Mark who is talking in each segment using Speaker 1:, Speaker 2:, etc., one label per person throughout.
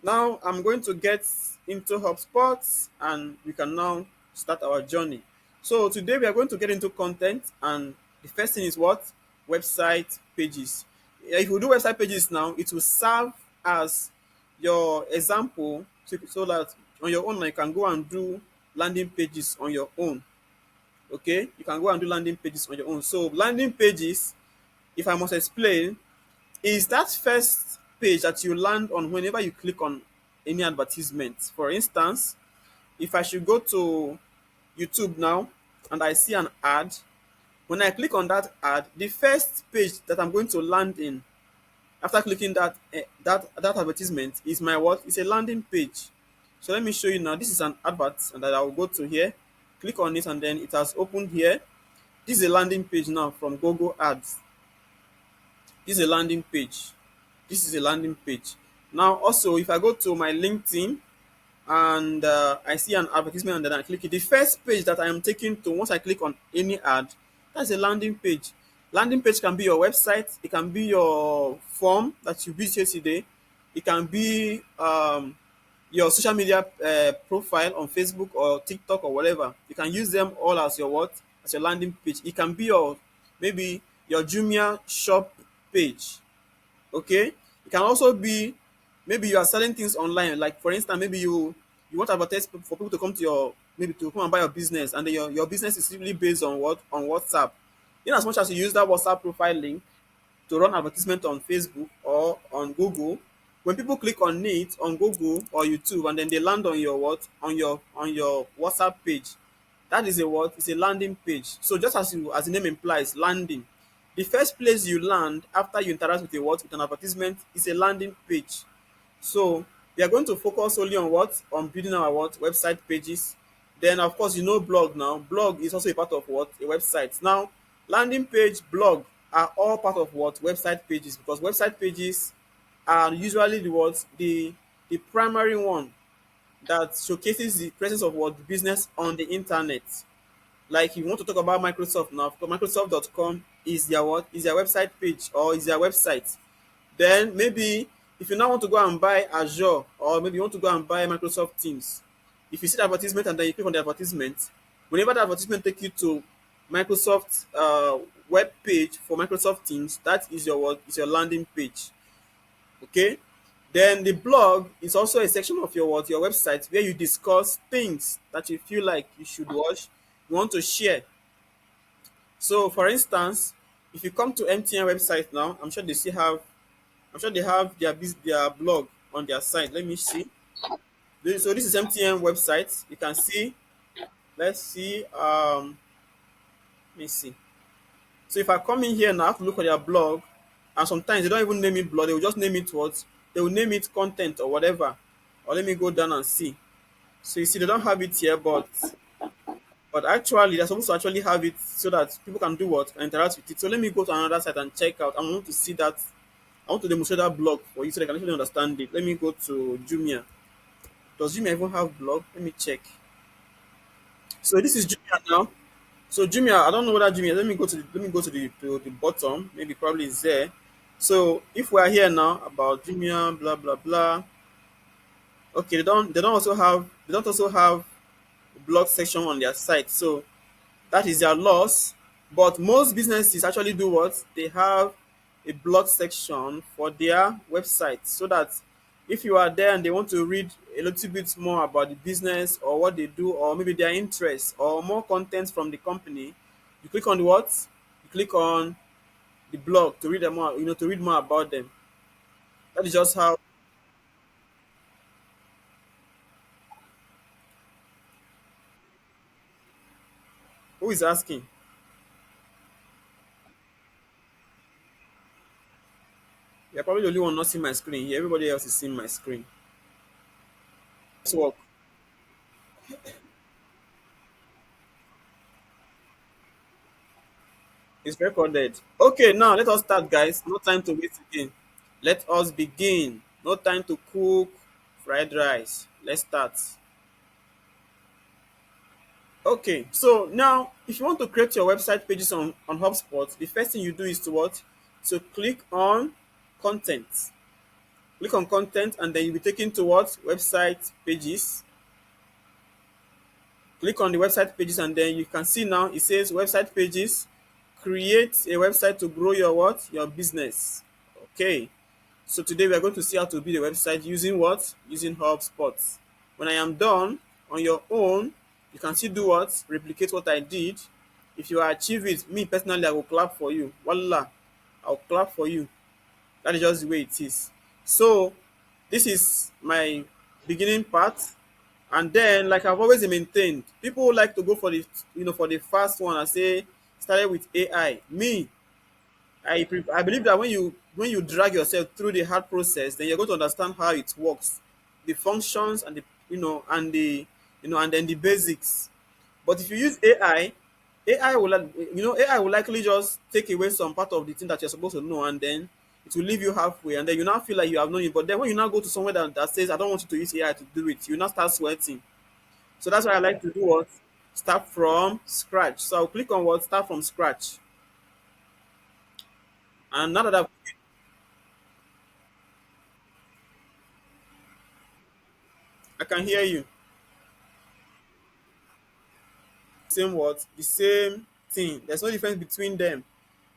Speaker 1: Now I'm going to get into HubSpot and we can now start our journey. So today we are going to get into content, and the first thing is what? Website pages. If you do website pages now, it will serve as your example, so that on your own you can go and do landing pages on your own. Okay, you can go and do landing pages on your own. So landing pages, if I must explain, is that first page that you land on whenever you click on any advertisement. For instance, if I should go to YouTube now and I see an ad, when I click on that ad, the first page that I'm going to land in after clicking that advertisement is my what? It's a landing page. So let me show you now. This is an advert, and that I will go to here, click on it, and then it has opened here. This is a landing page now from Google Ads. This is a landing page. This is a landing page. Now, also, if I go to my LinkedIn and I see an advertisement and then I click it, the first page that I am taken to once I click on any ad, that's a landing page. Landing page can be your website, it can be your form that you visited today, it can be your social media profile on Facebook or TikTok or whatever. You can use them all as your what? As your landing page. It can be your maybe your Jumia shop page. Okay, it can also be maybe you are selling things online, like for instance maybe you want to advertise for people to come to your, maybe to come and buy your business, and then your business is really based on what? On WhatsApp. In as much as you use that WhatsApp profile link to run advertisement on Facebook or on Google, when people click on it on Google or YouTube and then they land on your what? On your WhatsApp page, that is a what? It's a landing page. So just as the name implies, landing. The first place you land after you interact with a what? With an advertisement is a landing page. So we are going to focus only on what? On building our what? Website pages. Then of course you know blog now. Blog is also a part of what? A website. Now landing page, blog are all part of what? Website pages, because website pages are usually the what? The primary one that showcases the presence of what? The business on the internet. Like if you want to talk about Microsoft now, Microsoft.com is their what? Is their website page or is their website. Then maybe if you now want to go and buy Azure, or maybe you want to go and buy Microsoft Teams, if you see the advertisement and then you click on the advertisement, whenever the advertisement take you to Microsoft web page for Microsoft Teams, that is your what? Is your landing page. Okay. Then the blog is also a section of your what? Your website where you discuss things that you feel like you should watch, you want to share. So for instance, if you come to MTN website now, I'm sure they have their blog on their site. Let me see. So this is MTN website. You can see. Let's see. Let me see. So if I come in here now, I have to look at their blog, and sometimes they don't even name it blog. They will just name it what? They will name it content or whatever. Or let me go down and see. So you see, they don't have it here, but actually they're supposed to actually have it so that people can do what? Interact with it. So let me go to another site and check out. I want to see that. I want to demonstrate that blog for you so they can actually understand it. Let me go to Jumia. Does Jumia even have blog? Let me check. So this is Jumia now. So Jumia, I don't know whether Jumia. Let me go to the bottom. Maybe probably it's there. So if we are here now about Jumia, blah blah blah. Okay, they don't also have a blog section on their site. So that is their loss. But most businesses actually do what? They have a blog section for their website, so that if you are there and they want to read a little bit more about the business or what they do, or maybe their interests or more content from the company, you click on the what? You click on the blog to read them more, to read more about them. That is just how. Who is asking? You're probably the only one not seeing my screen here. Everybody else is seeing my screen. Let's work. It's recorded. Okay, now let us start, guys. No time to wait again. Let us begin. No time to cook fried rice. Let's start. Okay, so now if you want to create your website pages on HubSpot, the first thing you do is to what? So click on content. Click on content and then you'll be taken to what? Website pages. Click on the website pages and then you can see now it says website pages. Create a website to grow your what? Your business. Okay. So today we are going to see how to build a website using what? Using Hubspot. When I am done on your own, you can still do what? Replicate what I did. If you achieve it, me personally, I will clap for you. Voila, I'll clap for you. That is just the way it is. So this is my beginning part. And then, like I've always maintained, people like to go for the for the first one. I say started with AI. Me, I believe that when you drag yourself through the hard process, then you're going to understand how it works, the functions and the and the and then the basics. But if you use AI will AI will likely just take away some part of the thing that you're supposed to know, and then it will leave you halfway, and then you now feel like you have known it. But then when you now go to somewhere that says I don't want you to use AI to do it, you now start sweating. So that's why I like to do what? Start from scratch. So I'll click on what? Start from scratch. And now that I can hear you. Same what? The same thing. There's no difference between them.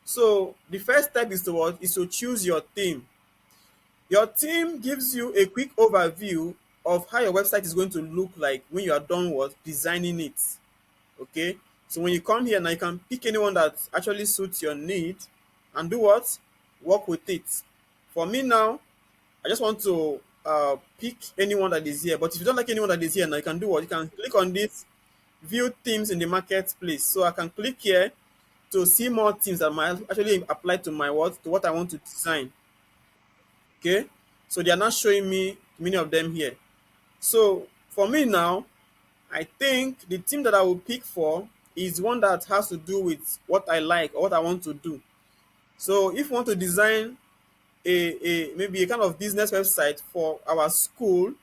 Speaker 1: So the first step is to what? Is to choose your theme. Your theme gives you a quick overview of how your website is going to look like when you are done what? Designing it. Okay. So when you come here now, you can pick anyone that actually suits your need and do what? Work with it. For me now, I just want to pick anyone that is here. But if you don't like anyone that is here now, you can do what? You can click on this view themes in the marketplace. So I can click here to see more themes that might actually apply to my what to what I want to design. Okay. So they are not showing me many of them here. So for me now, I think the theme that I will pick for is one that has to do with what I like or what I want to do. So if you want to design a maybe a kind of business website for our school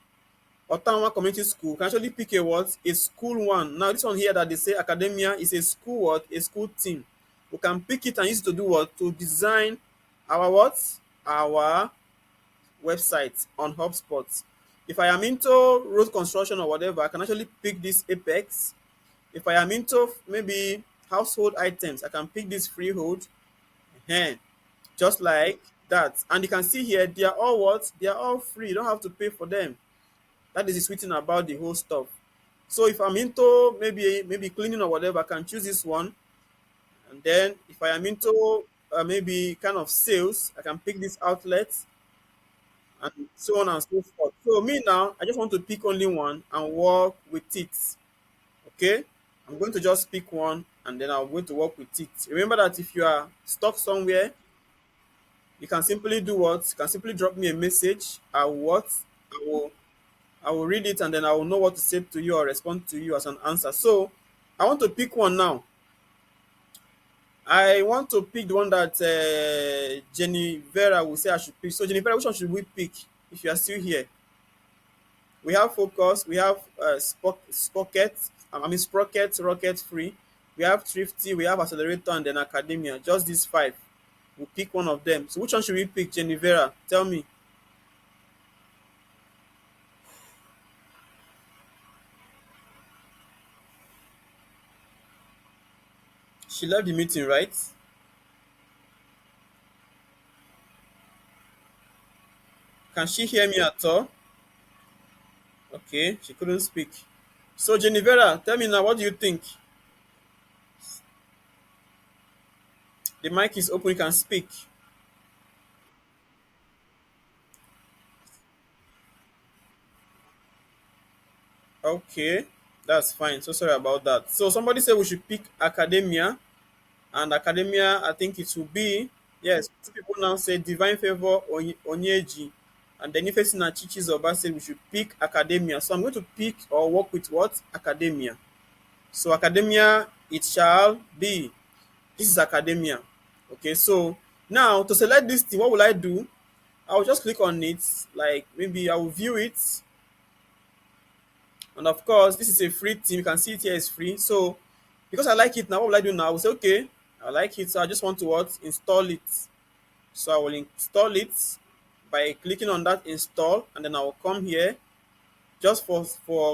Speaker 1: or town community school, you can actually pick a what? A school one. Now this one here that they say academia is a school what? A school team. We can pick it and use it to do what? To design our what? Our website on Hubspot. If I am into road construction or whatever, I can actually pick this Apex. If I am into maybe household items, I can pick this freehold. Ehen, just like that. And you can see here, they are all what? They are all free. You don't have to pay for them. That is the sweet thing about the whole stuff. So if I'm into maybe cleaning or whatever, I can choose this one. And then if I am into maybe kind of sales, I can pick this outlet and so on and so forth. So me now, I just want to pick only one and work with it. Okay, I'm going to just pick one and then I'm going to work with it. Remember that if you are stuck somewhere, you can simply do what? You can simply drop me a message. I will I will read it and then I will know what to say to you or respond to you as an answer. So I want to pick one now. I want to pick the one that Jenny Vera will say I should pick. So Jenny Vera, which one should we pick if you are still here? We have Focus, we have Sprocket, Sprocket, Rocket Free, we have Thrifty, we have Accelerator, and then Academia. Just these five. We'll pick one of them. So which one should we pick, Jenny Vera? Tell me. She left the meeting, right? Can she hear me at all? Okay, she couldn't speak. So Jenny Vera, tell me now, what do you think? The mic is open, you can speak. Okay, that's fine. So sorry about that. So somebody said we should pick Academia, and Academia, I think it will be, yes, two people now say Divine Favor Onyeji, and then Ifesina Chichi Zoba said we should pick Academia. So I'm going to pick or work with what? Academia. So Academia, it shall be. This is Academia. Okay, so now to select this thing, what will I do? I will just click on it, like maybe I will view it. And of course, this is a free theme. You can see it here is free. So because I like it now, what will I do now? I will say, okay, I like it. So I just want to what? Install it. So I will install it. by clicking on that install, and then I will come here just for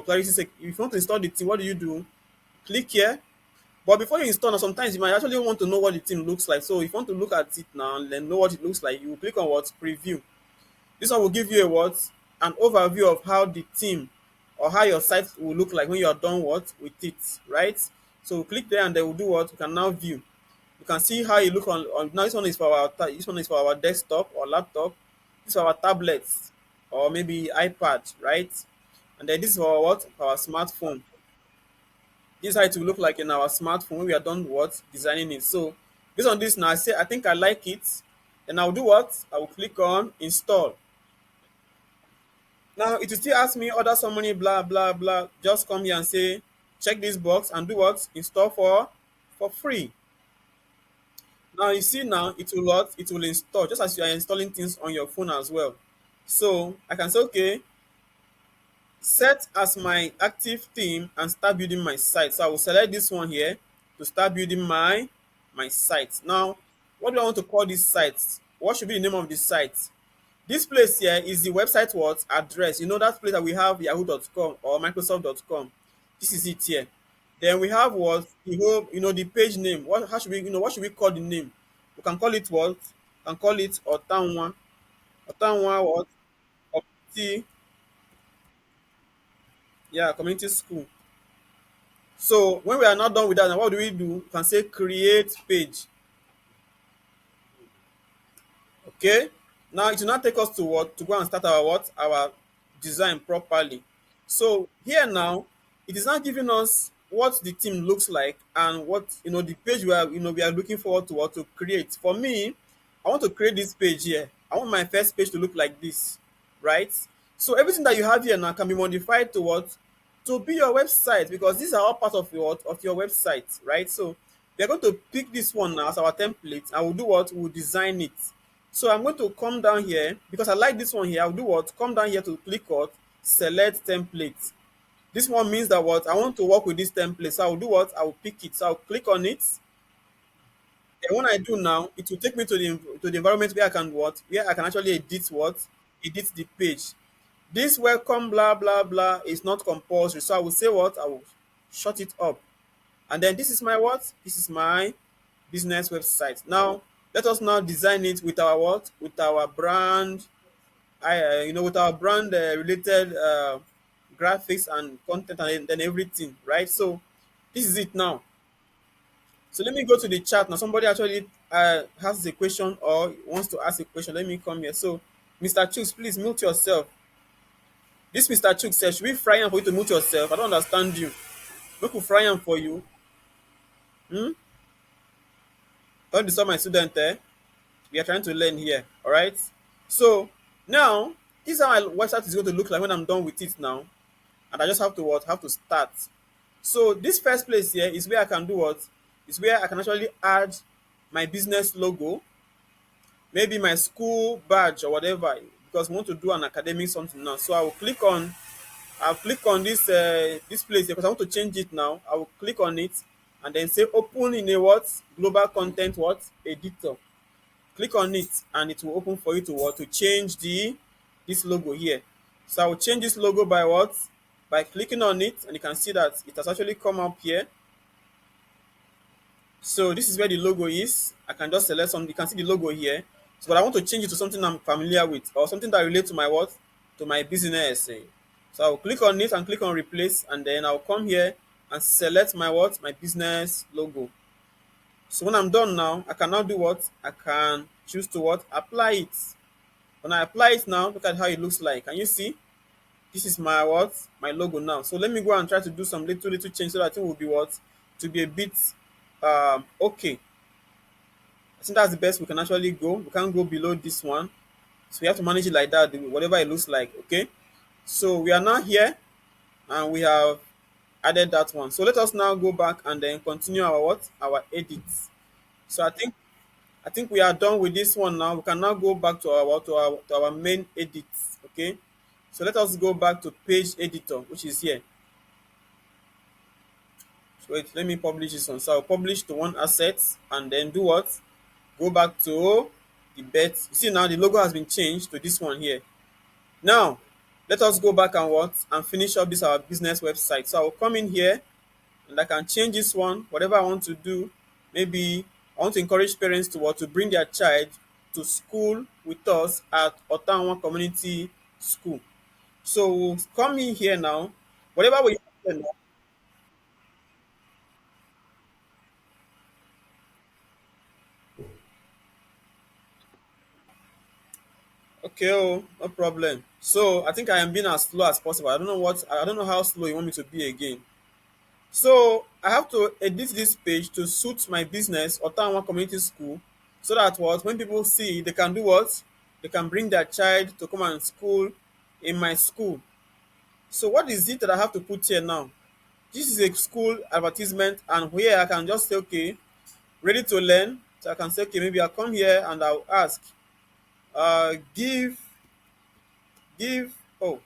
Speaker 1: clarity's sake. If you want to install the theme, what do? Click here. But before you install, now sometimes you might actually want to know what the theme looks like. So if you want to look at it now and then know what it looks like, you will click on what? Preview. This one will give you a what? An overview of how the theme or how your site will look like when you are done what? With it, right? So click there and they will do what? You can now view. You can see how you look on now. This one is for our desktop or laptop. This is for our tablets or maybe iPad, right? And then this is for our what? For our smartphone. This is how it will look like in our smartphone when we are done what? Designing it. So based on this now, I say I think I like it. Then I'll do what? I will click on install. Now it will still ask me order summary, blah blah blah. Just come here and say check this box and do what? Install for free. Now you see now it will what? It will install just as you are installing things on your phone as well. So I can say okay, set as my active theme and start building my site. So I will select this one here to start building my site. Now, what do I want to call this site? What should be the name of the site? This place here is the website what address. You know that place that we have yahoo.com or microsoft.com. This is it here. Then we have what the whole, the page name. What how should we, what should we call the name? We can call it what? We can call it Otanwa. Otanwa what? Community, yeah, community school. So when we are not done with that, now what do? We can say create page. Okay. Now it will not take us to what? To go and start our what? Our design properly. So here now, it is not giving us what the team looks like and what the page we are looking forward to what to create. For me, I want to create this page here. I want my first page to look like this, right? So everything that you have here now can be modified to what? To be your website, because these are all part of your website, right? So we are going to pick this one now as our template and we'll do what? We'll design it. So I'm going to come down here because I like this one here. I'll do what? Come down here to click on select template. This one means that what? I want to work with this template. So I'll do what? I will pick it. So I'll click on it. And when I do now, it will take me to the environment where I can what? Where I can actually edit what? Edit the page. This welcome blah blah blah is not compulsory. So I will say what? I will shut it up. And then this is my what? This is my business website. Now let us now design it with our what? With our brand, with our brand related graphics and content and then everything, right? So this is it now. So let me go to the chat now. Somebody actually has a question or wants to ask a question. Let me come here. So Mr. Chooks, please mute yourself. This Mr. Chooks says, should we fry am for you to mute yourself? I don't understand you. Make we fry am for you. Hmm? Don't disturb my student there. We are trying to learn here. All right. So now this is how my website is going to look like when I'm done with it now. And I just have to what? Have to start. So this first place here is where I can do what? Is where I can actually add my business logo, maybe my school badge or whatever, because we want to do an academic something now. So I'll click on this place here because I want to change it now. I will click on it and then say open in a what? Global content what? Editor. Click on it and it will open for you to what? To change this logo here. So I will change this logo by what? By clicking on it, and you can see that it has actually come up here. So this is where the logo is. I can just select something. You can see the logo here. So but I want to change it to something I'm familiar with or something that relates to my what? To my business. So I'll click on it and click on replace, and then I'll come here and select my what? My business logo. So when I'm done now, I can now do what? I can choose to what? Apply it. When I apply it now, look at how it looks like. Can you see? This is my what? My logo now. So let me go and try to do some little change so that it will be what? To be a bit okay. I think that's the best we can actually go. We can't go below this one. So we have to manage it like that, whatever it looks like. Okay. So we are now here and we have added that one. So let us now go back and then continue our what? Our edits. So I think we are done with this one now. We can now go back to our main edits. Okay. So let us go back to page editor, which is here. So wait, let me publish this one. So I'll publish the one asset and then do what? Go back to the bet. You see now the logo has been changed to this one here. Now let us go back and what and finish up this our business website. So I will come in here and I can change this one, whatever I want to do. Maybe I want to encourage parents to what to bring their child to school with us at Ottawa Community School. So we'll come in here now. Whatever we have here now. Okay, oh, no problem. So I think I am being as slow as possible. I don't know how slow you want me to be again. So I have to edit this page to suit my business, Ottawa Community School, so that what when people see they can do what? They can bring their child to come and school in my school. So what is it that I have to put here now? This is a school advertisement, and here I can just say okay, ready to learn. So I can say okay, maybe I'll come here and I'll ask, give oh,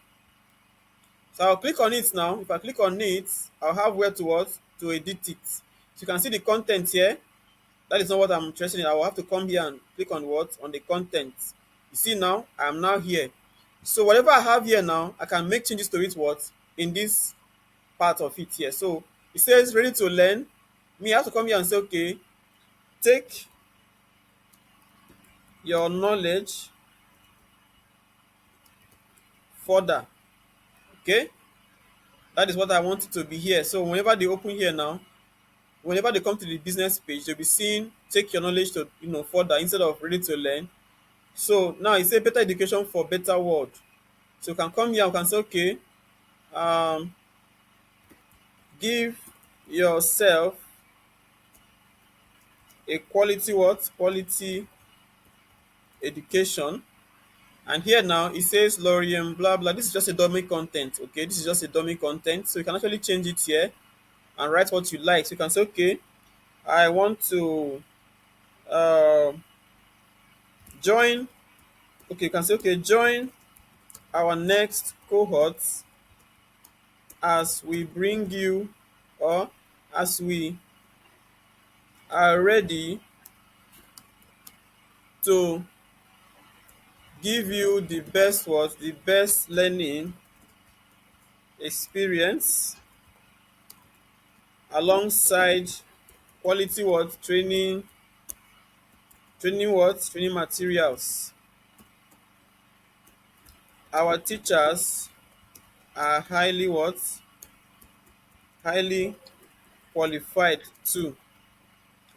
Speaker 1: so I'll click on it now. If I click on it, I'll have where to what to edit it. So you can see the content here. That is not what I'm interested in. I will have to come here and click on what on the content. You see now, I am now here. So whatever I have here now, I can make changes to it what in this part of it here. So it says ready to learn. Me, I have to come here and say, okay, take your knowledge further. Okay, that is what I want it to be here. So whenever they open here now, whenever they come to the business page, they'll be seeing take your knowledge to further instead of ready to learn. So now it say better education for better world. So you can come here, you can say, okay, um, give yourself a quality what? Quality education. And here now it says Lorien blah blah. This is just a dummy content. Okay, this is just a dummy content. So you can actually change it here and write what you like. So you can say, okay, I want to uh, join. Okay, you can say, okay, join our next cohort as we bring you or as we are ready to give you the best what the best learning experience alongside quality what training materials. Our teachers are highly qualified too.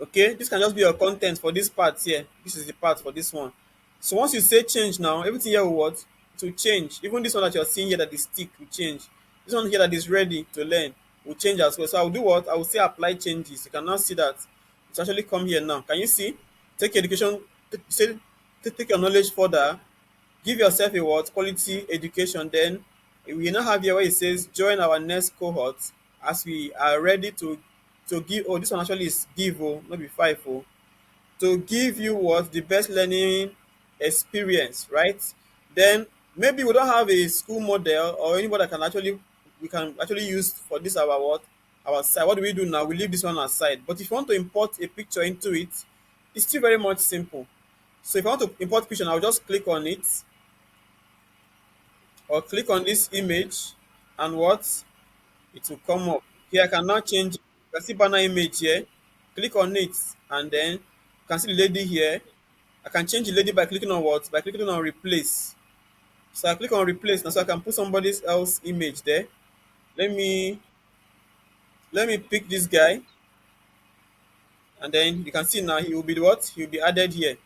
Speaker 1: Okay, this can just be your content for this part here. This is the part for this one. So once you say change now, everything here will what to change. Even this one that you're seeing here that is stick will change. This one here that is ready to learn will change as well. So I'll do what? I will say apply changes. You can now see that it's actually come here now. Can you see? Take education, say take your knowledge further, give yourself a what quality education. Then we now have here where it says join our next cohort as we are ready to give. Oh, this one actually is give, oh, not be five, oh, to give you what the best learning experience, right? Then maybe we don't have a school model or anybody that can actually we can actually use for this our what our side. What do we do now? We leave this one aside. But if you want to import a picture into it, it's still very much simple. So if I want to import picture, I'll just click on it or click on this image and what it will come up. Here I can now change. You can see banner image here. Click on it and then you can see the lady here. I can change the lady by clicking on what? By clicking on replace. So I click on replace now so I can put somebody else image there. Let me pick this guy and then you can see now he will be what? He will be added here.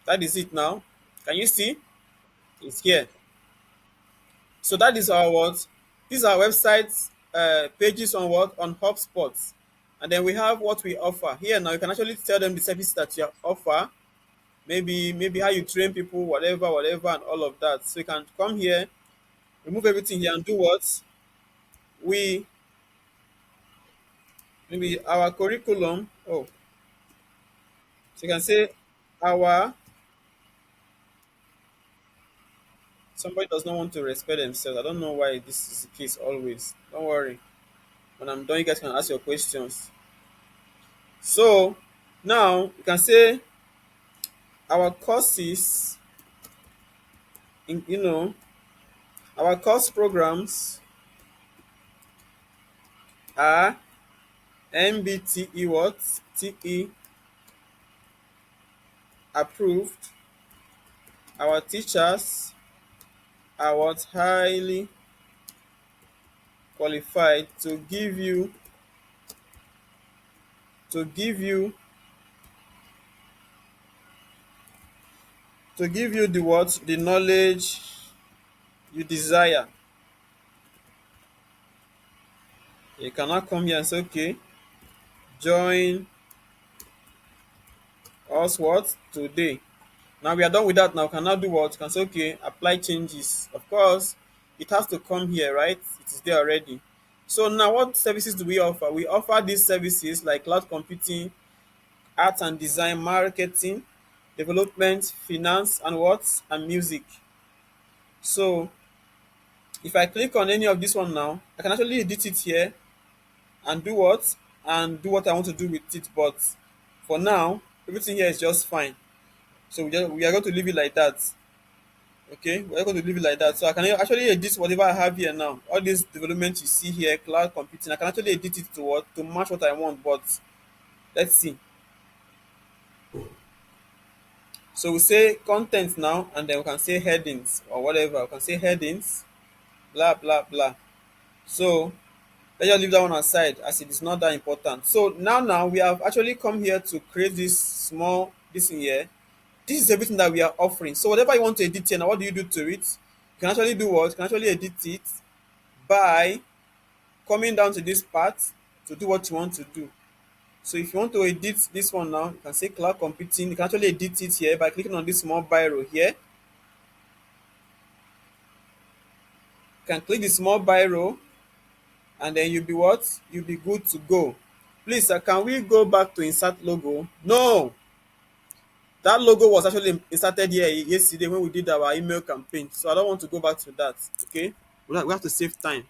Speaker 1: That is it now. Can you see? It's here. So that is our what? These are websites pages on what? On Hubspot. And then we have what we offer. Here now you can actually tell them the service that you offer. Maybe how you train people, whatever, and all of that. So you can come here, remove everything here, and do what we maybe our curriculum. Oh, so you can say our somebody does not want to respect themselves. I don't know why this is the case always. Don't worry. When I'm done, you guys can ask your questions. So now you can say our courses, in, our course programs are MBTE what? TE approved. Our teachers are what? Highly qualified to give you the what? The knowledge you desire. You cannot come here and say, okay, join us what? Today. Now we are done with that. Now can now do what? You can say, okay, apply changes. Of course, it has to come here, right? It is there already. So now what services do we offer? We offer these services like cloud computing, art and design, marketing, development, finance, and what? And music. So if I click on any of this one now, I can actually edit it here and do what? And do what I want to do with it. But for now, everything here is just fine. So we are going to leave it like that. Okay, we're going to leave it like that. So I can actually edit whatever I have here now. All this development you see here, cloud computing, I can actually edit it to what? To match what I want. But let's see. So we say content now, and then we can say headings or whatever. We can say headings, blah blah blah. So let's just leave that one aside as it is not that important. So now we have actually come here to create this in here. This is everything that we are offering. So whatever you want to edit here now, what do you do to it? You can actually do what? You can actually edit it by coming down to this part to do what you want to do. So if you want to edit this one now, you can say cloud computing. You can actually edit it here by clicking on this small biro here. You can click the small biro and then you'll be what? You'll be good to go. Please, can we go back to insert logo? No, that logo was actually inserted here yesterday when we did our email campaign. So I don't want to go back to that. Okay, we have to save time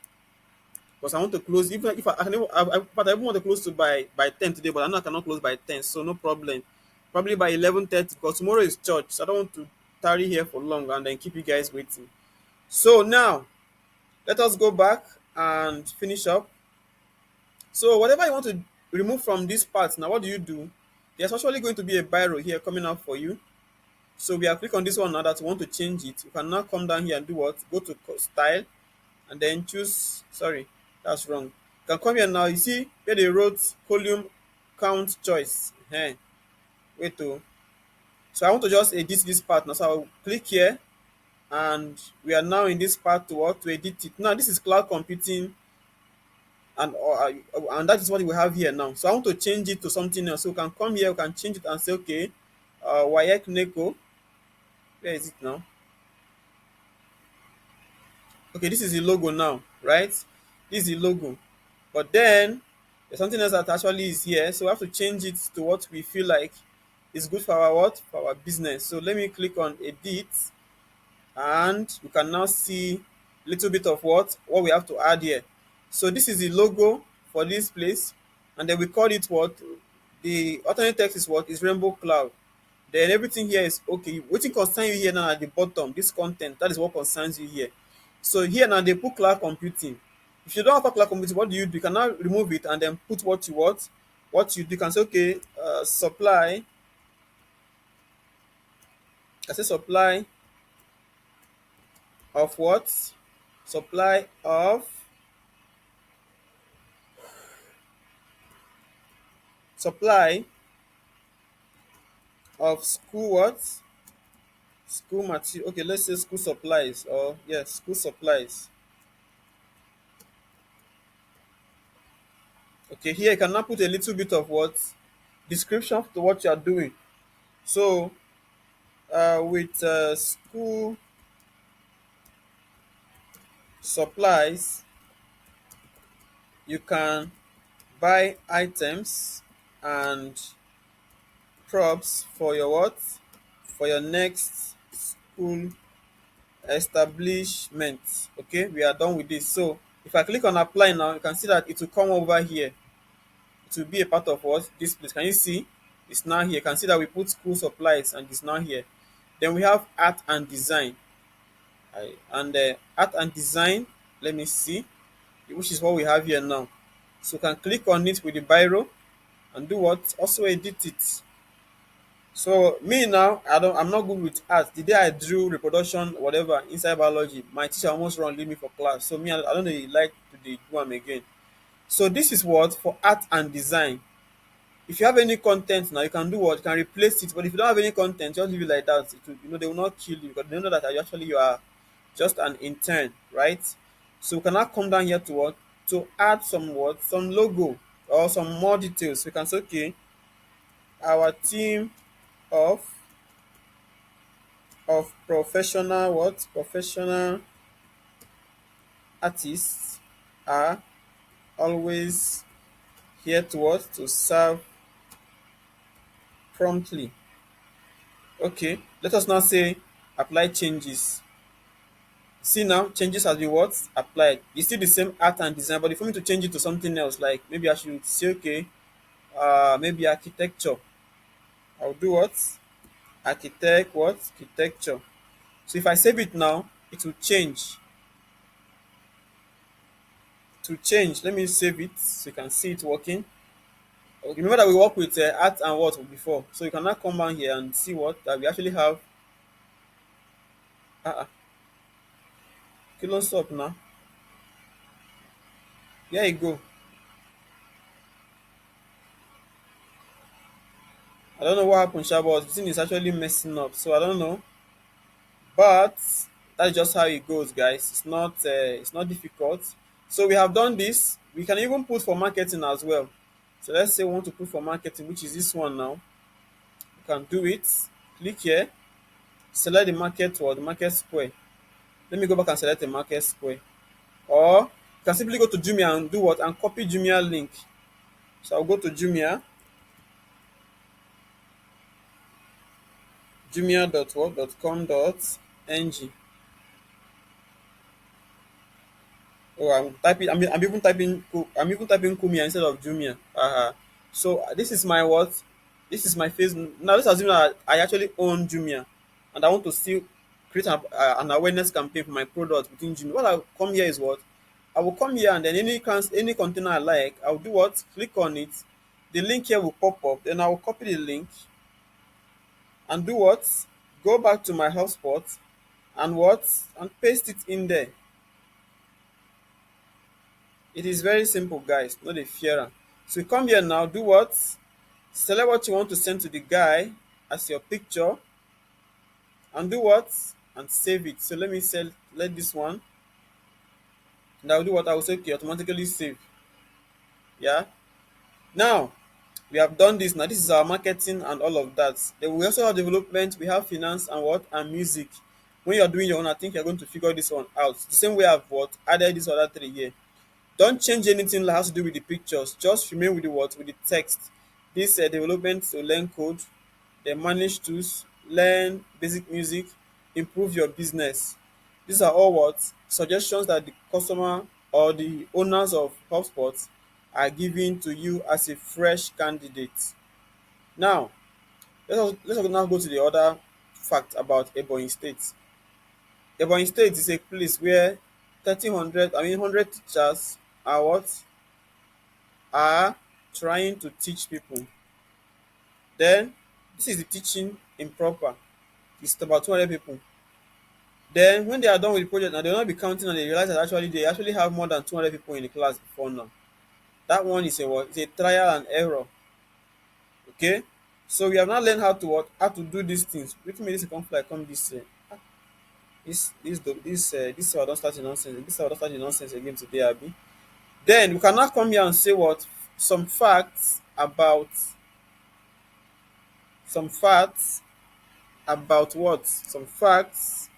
Speaker 1: because I want to close. Even if I can, but I even want to close to by 10 today, but I know I cannot close by 10, so no problem. Probably by 11:30 because tomorrow is church. So I don't want to tarry here for long and then keep you guys waiting. So now let us go back and finish up. So whatever you want to remove from this part, now what do you do? There's actually going to be a biro here coming up for you. So we are click on this one now that we want to change it. You can now come down here and do what? Go to style and then choose, sorry, that's wrong. You can come here now, you see where they wrote column count choice. Wait to. So I want to just edit this part now. So I'll click here and we are now in this part to what? To edit it. Now this is cloud computing and that is what we have here now. So I want to change it to something else. So we can come here, we can change it and say, okay, Wayek Neko. Where is it now? Okay, this is the logo now, right? This is the logo. But then there's something else that actually is here. So we have to change it to what we feel like is good for our what? For our business. So let me click on edit and you can now see a little bit of what we have to add here. So this is the logo for this place, and then we call it what? The alternate text is what? Is rainbow cloud. Then everything here is okay. Wetin concern you here now at the bottom, this content, that is what concerns you here. So here now they put cloud computing. If you don't have cloud computing, what do? You can now remove it and then put what you want. What you do, you can say, okay, supply. I say supply of what? Supply of supply of school what? School material. Okay, let's say school supplies or yes, school supplies. Okay, here you can now put a little bit of what? Description to what you are doing. So with school supplies, you can buy items and props for your what? For your next school establishment. Okay, we are done with this. So if I click on apply now, you can see that it will come over here. It will be a part of what? This place. Can you see? It's now here. You can see that we put school supplies and it's now here. Then we have art and design. And art and design, let me see, which is what we have here now. So you can click on it with the biro and do what? Also edit it. So me now, I'm not good with art. The day I drew reproduction, whatever, inside biology, my teacher almost run leave me for class. So me, I don't really like to do them again. So this is what for art and design. If you have any content now, you can do what? You can replace it. But if you don't have any content, just leave it like that. It will, they will not kill you because they know that you are just an intern, right? So we can now come down here to what? To add some what? Some logo or some more details. We can say, okay, our team of professional what? Professional artists are always here to what? To serve promptly. Okay, let us now say apply changes. See now, changes has been what? Applied. It's still the same art and design, but if you want me to change it to something else, like maybe I should say, okay, maybe architecture. I'll do what? Architect what? Architecture. So if I save it now, it will change. To change, let me save it so you can see it working. Okay, remember that we work with art and what before, so you can now come down here and see what that we actually have. Uh-uh. Kilo stop now. Here you go. I don't know what happened, Sha, but the thing is actually messing up. So I don't know. But that's just how it goes, guys. It's not difficult. So we have done this. We can even put for marketing as well. So let's say we want to put for marketing, which is this one now. You can do it. Click here. Select the market or the market square. Let me go back and select the market square. Or you can simply go to Jumia and do what? And copy Jumia link. So I'll go to Jumia. Jumia.com.ng. Oh, I'm even typing Kumia instead of Jumia. So this is my what? This is my face. Now let's assume that I actually own Jumia, and I want to still create an awareness campaign for my product within Jumia. What I come here is what? I will come here and then any container I like, I'll do what? Click on it. The link here will pop up. Then I will copy the link and do what? Go back to my hotspot and what? And paste it in there. It is very simple, guys. Not a fear am. So you come here now, do what? Select what you want to send to the guy as your picture and do what? And save it. So let me let this one. And I'll do what? I will say, okay, automatically save. Yeah. Now we have done this. Now this is our marketing and all of that. Then we also have development, we have finance and what? And music. When you're doing your own, I think you're going to figure this one out. The same way I've what? Added this other three here. Don't change anything that has to do with the pictures. Just remain with the what? With the text. This development to learn code, then manage tools, learn basic music, improve your business. These are all what? Suggestions that the customer or the owners of HubSpot are giving to you as a fresh candidate. Now, let's now go to the other fact about Ebonyi State. Ebonyi State is a place where 100 teachers are what? Are trying to teach people. Then this is the teaching improper. It's about 200 people. Then when they are done with the project now, they will not be counting and they realize that actually they actually have more than 200 people in the class before now. That one is a what? It's a trial and error. Okay? So we have now learned how to what? How to do these things. Which means this conflict come this don't start the nonsense. This don't start the nonsense again today, Abby. Then we can now come here and say what? Some facts about some facts about what? Some facts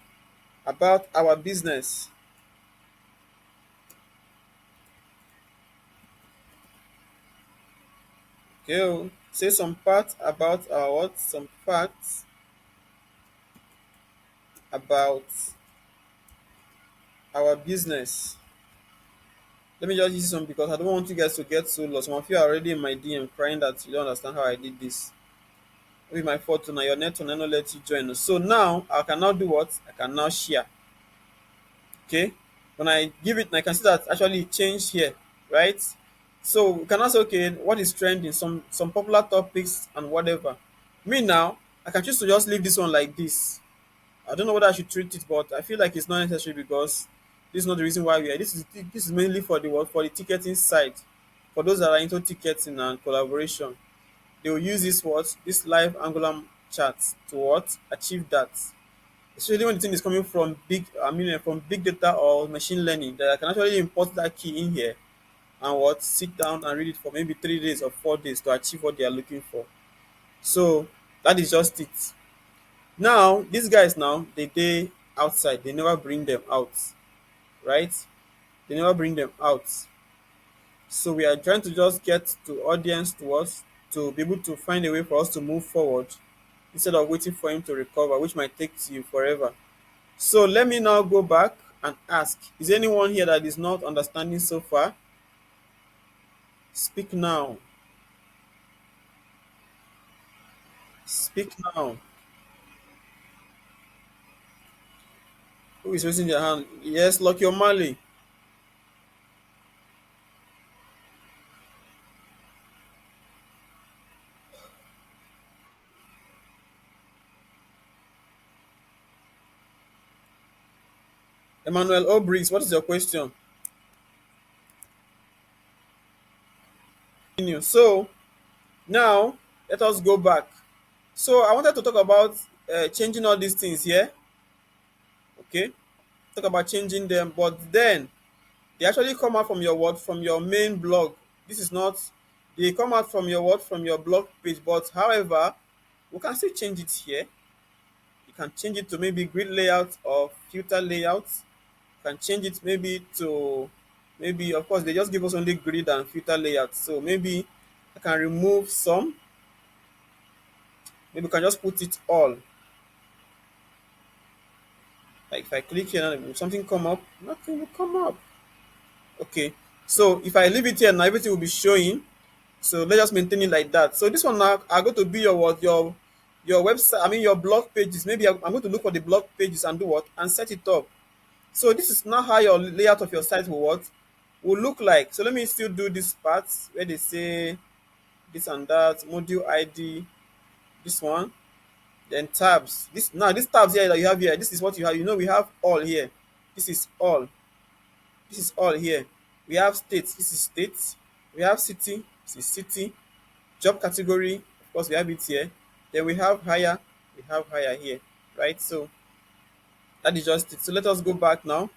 Speaker 1: about our business. Okay, say some facts about our what? Some facts about our business. Let me just use some because I don't want you guys to get so lost. Some of you are already in my DM crying that you don't understand how I did this. with my photo now, your network will not let you join. So now I can now do what? I can now share. Okay. When I give it, I can see that actually it changed here, right? So we can also, okay, what is trending, some popular topics and whatever. Me now, I can choose to just leave this one like this. I don't know whether I should treat it, but I feel like it's not necessary because this is not the reason why we are. This is mainly for the what, for the ticketing side. For those that are into ticketing and collaboration, they will use this live Angular chat to what achieve that. Especially when the thing is coming from from big data or machine learning, that I can actually import that key in here and what sit down and read it for maybe 3 days or 4 days to achieve what they are looking for. So that is just it. Now these guys now they outside, they never bring them out, right? They never bring them out. So we are trying to just get to audience to us to be able to find a way for us to move forward instead of waiting for him to recover, which might take you forever. So let me now go back and ask, is anyone here that is not understanding so far? Speak now. Speak now. Who is raising their hand? Yes, Lucky O'Malley. Emmanuel Obriggs, what is your question? So now let us go back. So I wanted to talk about changing all these things here. Okay, talk about changing them, but then they actually come out from your what, from your main blog. This is not, they come out from your what, from your blog page, but however we can still change it here. You can change it to maybe grid layout or filter layout. You can change it maybe to, maybe of course they just give us only grid and filter layout, so maybe I can remove some. Maybe we can just put it all. Like if I click here now, will something come up? Nothing will come up. Okay, so if I leave it here now, everything will be showing. So let's just maintain it like that. So this one now are going to be your what, your website, I mean your blog pages. Maybe I'm going to look for the blog pages and do what, and set it up. So this is not how your layout of your site will what, will look like. So let me still do this part where they say this and that, module ID, this one, then tabs. This tabs here that you have here, this is what you have. You know we have all here. This is all. This is all here. We have states. This is states. We have city. This is city. Job category. Of course, we have it here. Then we have higher. We have higher here, right? So that is just it. So let us go back now.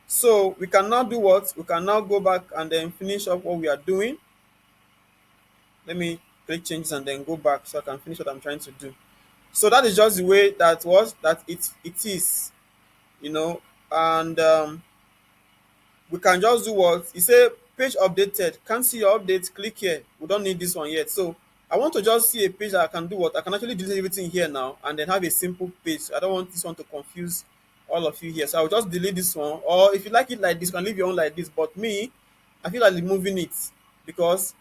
Speaker 1: So we can now do what? We can now go back and then finish up what we are doing. Let me click changes and then go back so I can finish what I'm trying to do. So that is just the way that it is, you know, and we can just do what you say, page updated, can't see your updates, click here. We don't need this one yet. So I want to just see a page that I can do what, I can actually delete everything here now and then have a simple page. I don't want this one to confuse all of you here, so I'll just delete this one, or if you like it like this, you can leave your own like this. But me, I feel like removing it because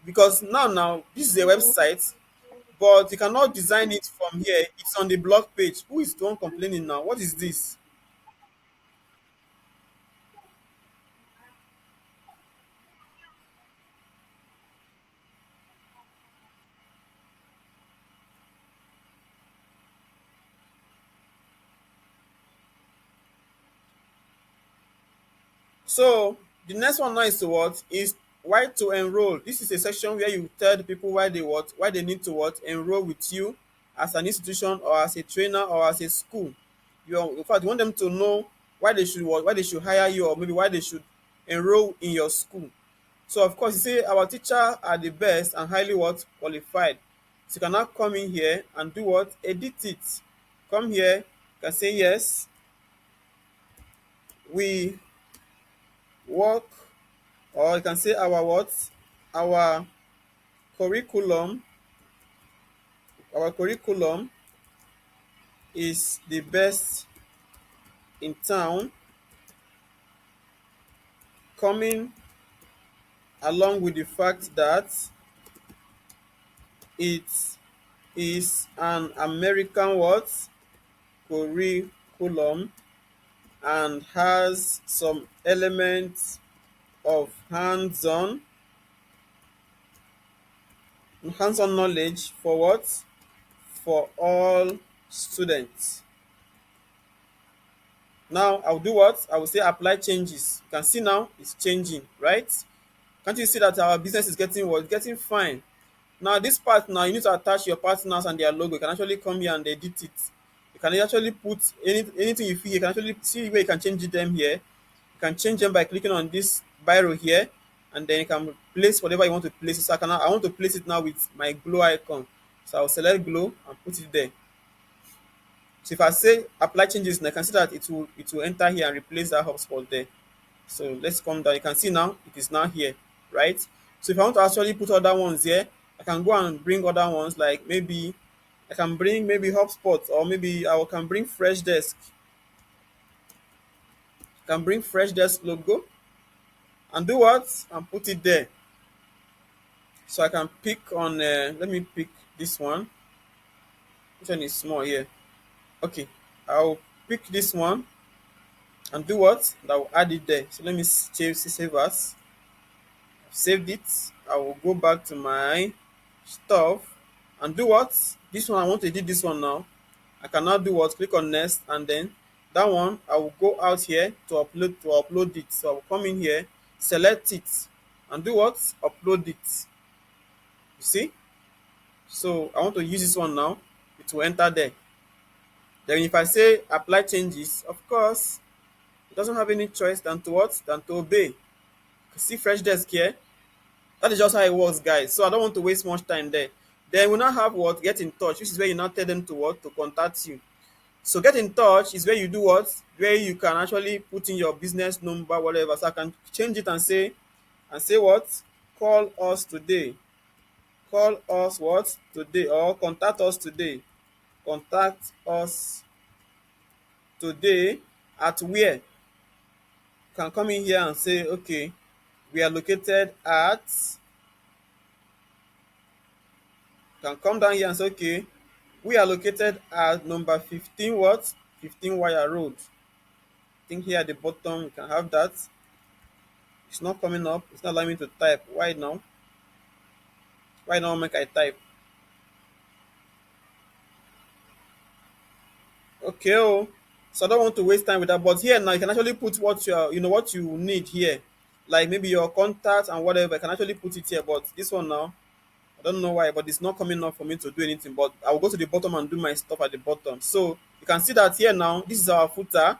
Speaker 1: now this is a website, but you cannot design it from here. It's on the blog page. Who is the one complaining now? What is this? So the next one now is to what, is why to enroll. This is a section where you tell the people why they what, why they need to what, enroll with you as an institution or as a trainer or as a school. In fact, you want them to know why they should what, why they should hire you, or maybe why they should enroll in your school. So of course you say our teacher are the best and highly what, qualified. So you can now come in here and do what, edit it. Come here, you can say yes, we work, or you can say our what, our curriculum, our curriculum is the best in town, coming along with the fact that it is an American what curriculum and has some elements of hands-on knowledge for what? For all students. Now I'll do what? I will say apply changes. You can see now it's changing, right? Can't you see that our business is getting what? Getting fine. Now this part now you need to attach your partners and their logo. You can actually come here and edit it. You can actually put anything you feel. You can actually see where you can change them here. You can change them by clicking on this biro here, and then you can place whatever you want to place. So I want to place it now with my glow icon. So I'll select glow and put it there. So if I say apply changes, now I can see that it will enter here and replace that hotspot there. So let's come down. You can see now it is now here, right? So if I want to actually put other ones here, I can go and bring other ones, like maybe I can bring maybe Hubspot, or maybe I can bring Fresh Desk. I can bring Fresh Desk logo and do what? And put it there. So I can pick on, let me pick this one. Which one is small here? Okay, I'll pick this one and do what? I will add it there. So let me save as. Saved it. I will go back to my stuff and do what? This one I want to edit this one now. I can now do what? Click on next, and then that one I will go out here to upload it. So I will come in here, select it, and do what? Upload it. You see? So I want to use this one now. It will enter there. Then if I say apply changes, of course, it doesn't have any choice than to what? Than to obey. See Fresh Desk here. That is just how it works, guys. So I don't want to waste much time there. Then we now have what? Get in touch, which is where you now tell them to what? To contact you. So get in touch is where you do what? Where you can actually put in your business number, whatever. So I can change it and say what? Call us today. Call us what? Today. Or contact us today. Contact us today at where? You can come in here and say, okay, we are located at, can come down here and say, okay, we are located at number 15 what? 15 Wire Road. I think here at the bottom you can have that. It's not coming up. It's not allowing me to type. Why now? Why now make I type? Okay, oh. So I don't want to waste time with that. But here now you can actually put what what you need here. Like maybe your contact and whatever. I can actually put it here. But this one now, I don't know why, but it's not coming up for me to do anything. But I will go to the bottom and do my stuff at the bottom. So you can see that here now, this is our footer.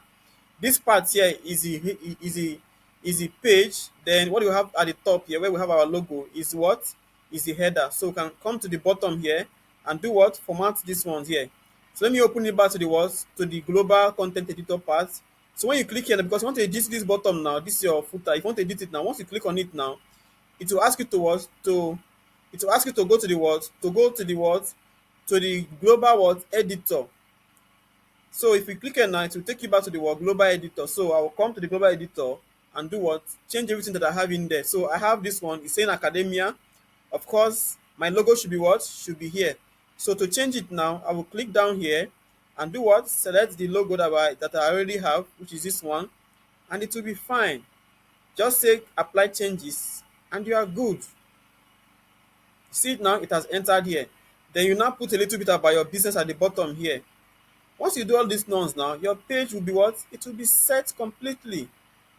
Speaker 1: This part here is a page. Then what we have at the top here, where we have our logo, is what? Is the header. So we can come to the bottom here and do what? Format this one here. So let me open it back to the what? To the global content editor part. So when you click here, because you want to edit this bottom now, this is your footer. If you want to edit it now, once you click on it now, it will ask you to what? It will ask you to go to the what? To go to the what? To the global what? Editor. So if you click here now, it will take you back to the what? Global editor. So I will come to the global editor and do what? Change everything that I have in there. So I have this one. It's saying academia. Of course, my logo should be what? Should be here. So to change it now, I will click down here and do what? Select the logo that I already have, which is this one, and it will be fine. Just say apply changes and you are good. See it now, it has entered here. Then you now put a little bit about your business at the bottom here. Once you do all these ones now, your page will be what? It will be set completely.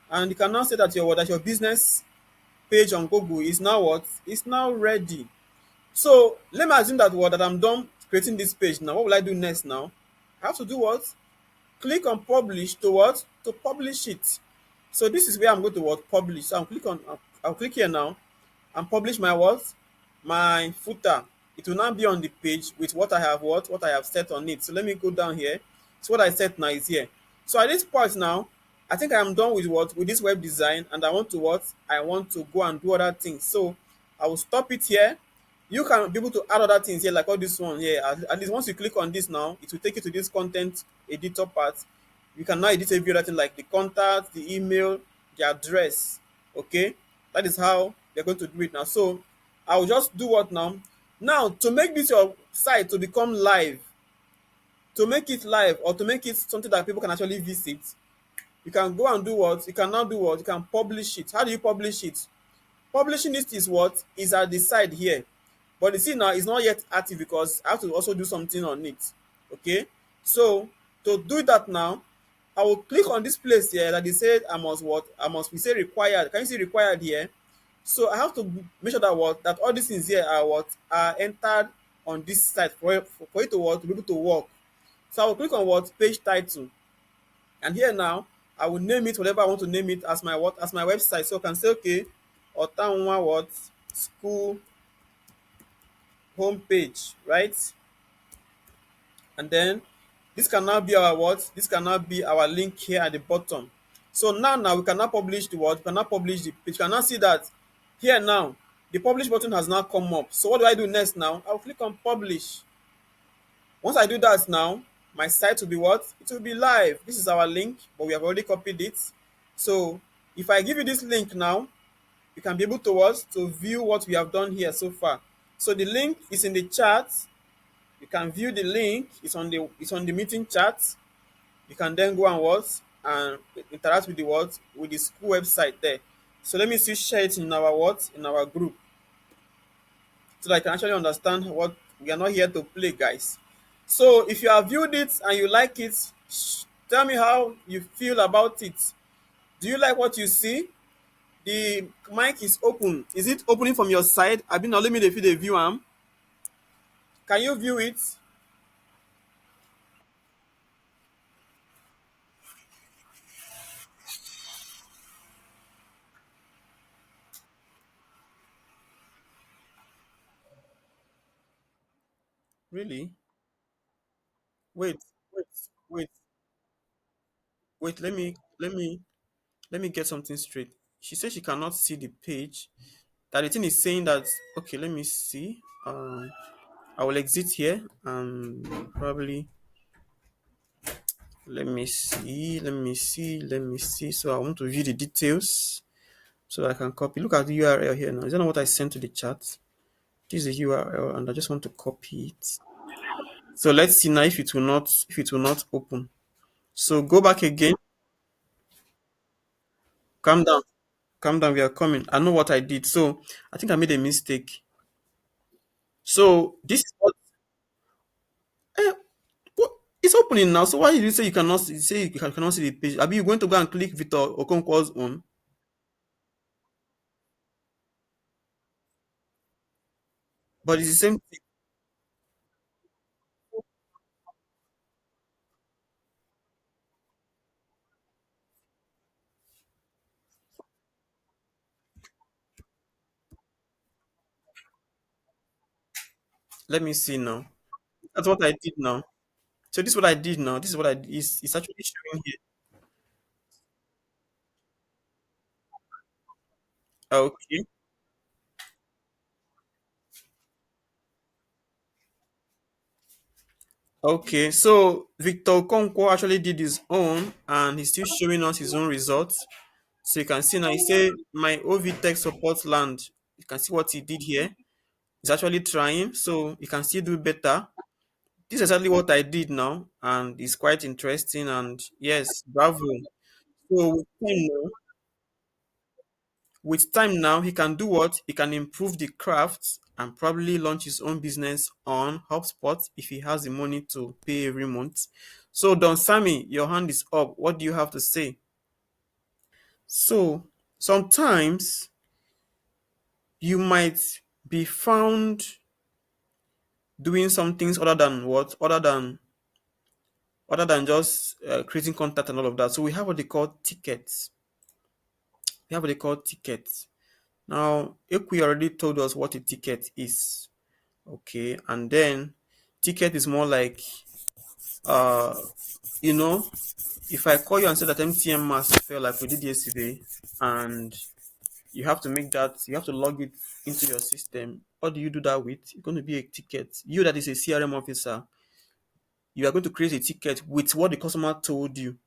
Speaker 1: And you can now say that your business page on Google is now what? It's now ready. So let me assume that I'm done creating this page now. What will I do next now? I have to do what? Click on publish to what? To publish it. So this is where I'm going to what? Publish. So I'll click here now and publish my what? My footer. It will now be on the page with what I have what I have set on it. So let me go down here. So what I set now is here. So at this point now, I think I am done with what? With this web design, and I want to what? I want to go and do other things. So I will stop it here. You can be able to add other things here, like all this one here. At least once you click on this now, it will take you to this content editor part. You can now edit every other thing, like the contact, the email, the address. Okay, that is how they're going to do it now. So I will just do what now? Now, to make this your site to become live, to make it live or to make it something that people can actually visit, you can go and do what? You can now do what? You can publish it. How do you publish it? Publishing it is what? Is at the side here. But you see now, it's not yet active because I have to also do something on it. Okay? So, to do that now, I will click on this place here that they said I must what? I must be say required. Can you see required here? So I have to make sure that what? That all these things here are what? Are entered on this site for it to what? To be able to work. So I will click on what? Page title. And here now, I will name it whatever I want to name it as my what? As my website. So I can say, okay, Otanwa what? School homepage, right? And then this can now be our what? This can now be our link here at the bottom. So now we can now publish the what? We can now publish the page. You can now see that here now, the publish button has now come up. So what do I do next now? I'll click on publish. Once I do that now, my site will be what? It will be live. This is our link, but we have already copied it. So if I give you this link now, you can be able to what? To view what we have done here so far. So the link is in the chat. You can view the link. It's on the meeting chat. You can then go and what? And interact with the what? With the school website there. So let me see share it in our what? In our group. So that I can actually understand what we are not here to play, guys. So if you have viewed it and you like it, tell me how you feel about it. Do you like what you see? The mic is open. Is it opening from your side? I been now let me dey feel the view am. Can you view it? Really? Wait, wait, wait, wait. Let me get something straight. She says she cannot see the page. That the thing is saying that okay, let me see. I will exit here and probably let me see. So I want to view the details so that I can copy. Look at the URL here now. Is that not what I sent to the chat? This is the URL and I just want to copy it. So let's see now if it will not open. So go back again. Calm down. Calm down. We are coming. I know what I did. So I think I made a mistake. So this is eh, what it's opening now. So why did you say you cannot cannot see the page? Are you going to go and click Victor Okonkwo's own? But it's the same thing. Let me see now. That's what I did now. So this is what I did now. This is what I is it's actually showing here. Okay. Okay. So Victor Okonkwo actually did his own and he's still showing us his own results. So you can see now he say my OV tech support land. You can see what he did here. He's actually trying, so you can still do better. This is exactly what I did now, and it's quite interesting. And yes, bravo. So with time now, he can do what? He can improve the craft and probably launch his own business on Hubspot if he has the money to pay every month. So Don Sammy, your hand is up. What do you have to say? So sometimes you might be found doing some things other than what? Other than just creating content and all of that. So we have what they call tickets. We have what they call tickets. Now, Equi already told us what a ticket is. Okay, and then ticket is more like uh you know, if I call you and say that MTN mask fell like we did yesterday, and you have to log it into your system. What do you do that with? It's going to be a ticket. You that is a CRM officer, you are going to create a ticket with what the customer told you,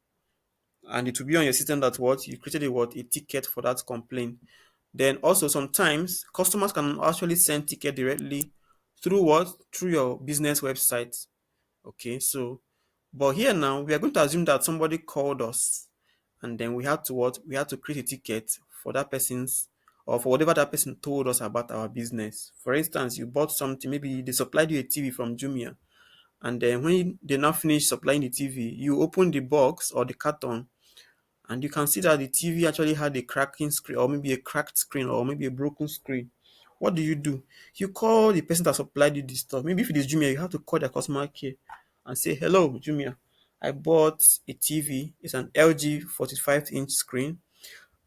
Speaker 1: and it will be on your system that what you created a ticket for that complaint. Then also sometimes customers can actually send ticket directly through what? Through your business website. Okay, so but here now we are going to assume that somebody called us, and then we had to what? We had to create a ticket for that person's, or for whatever that person told us about our business. For instance, you bought something, maybe they supplied you a TV from Jumia, and then when they now finish supplying the TV, you open the box or the carton, and you can see that the TV actually had a cracking screen, or maybe a cracked screen, or maybe a broken screen. What do? You call the person that supplied you the stuff. Maybe if it is Jumia, you have to call their customer care and say, "Hello, Jumia. I bought a TV. It's an LG 45-inch screen,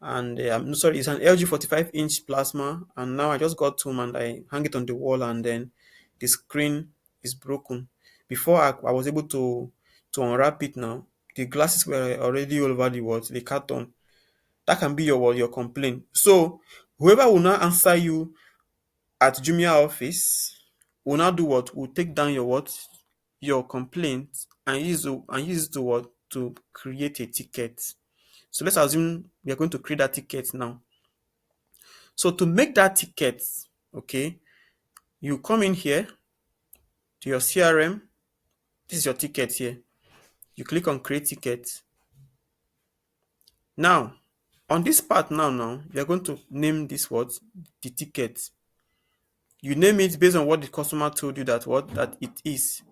Speaker 1: and I'm no, sorry, it's an LG 45-inch plasma. And now I just got home and I hang it on the wall, and then the screen is broken. Before I was able to unwrap it now, the glasses were already all over the carton. That can be your complaint. So whoever will now answer you at Jumia office will now do what? Will take down your what? Your complaint and use it to what? To create a ticket. So let's assume we are going to create that ticket now. So to make that ticket, okay, you come in here to your CRM. This is your ticket here. You click on create ticket. Now, on this part now, you are going to name this what? The ticket. You name it based on what the customer told you that it is.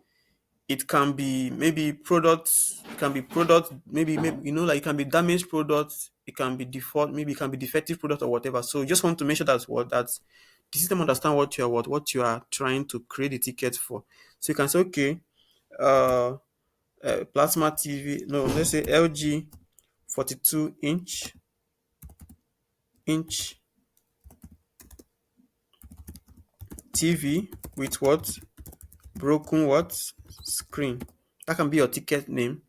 Speaker 1: It can be maybe products, it can be product, maybe like it can be damaged products, it can be default, maybe it can be defective product or whatever. So you just want to make sure that the system understand what you are trying to create the ticket for. So you can say, okay, uh, plasma TV, no, let's say LG 42-inch TV with what? Broken what? Screen. That can be your ticket name.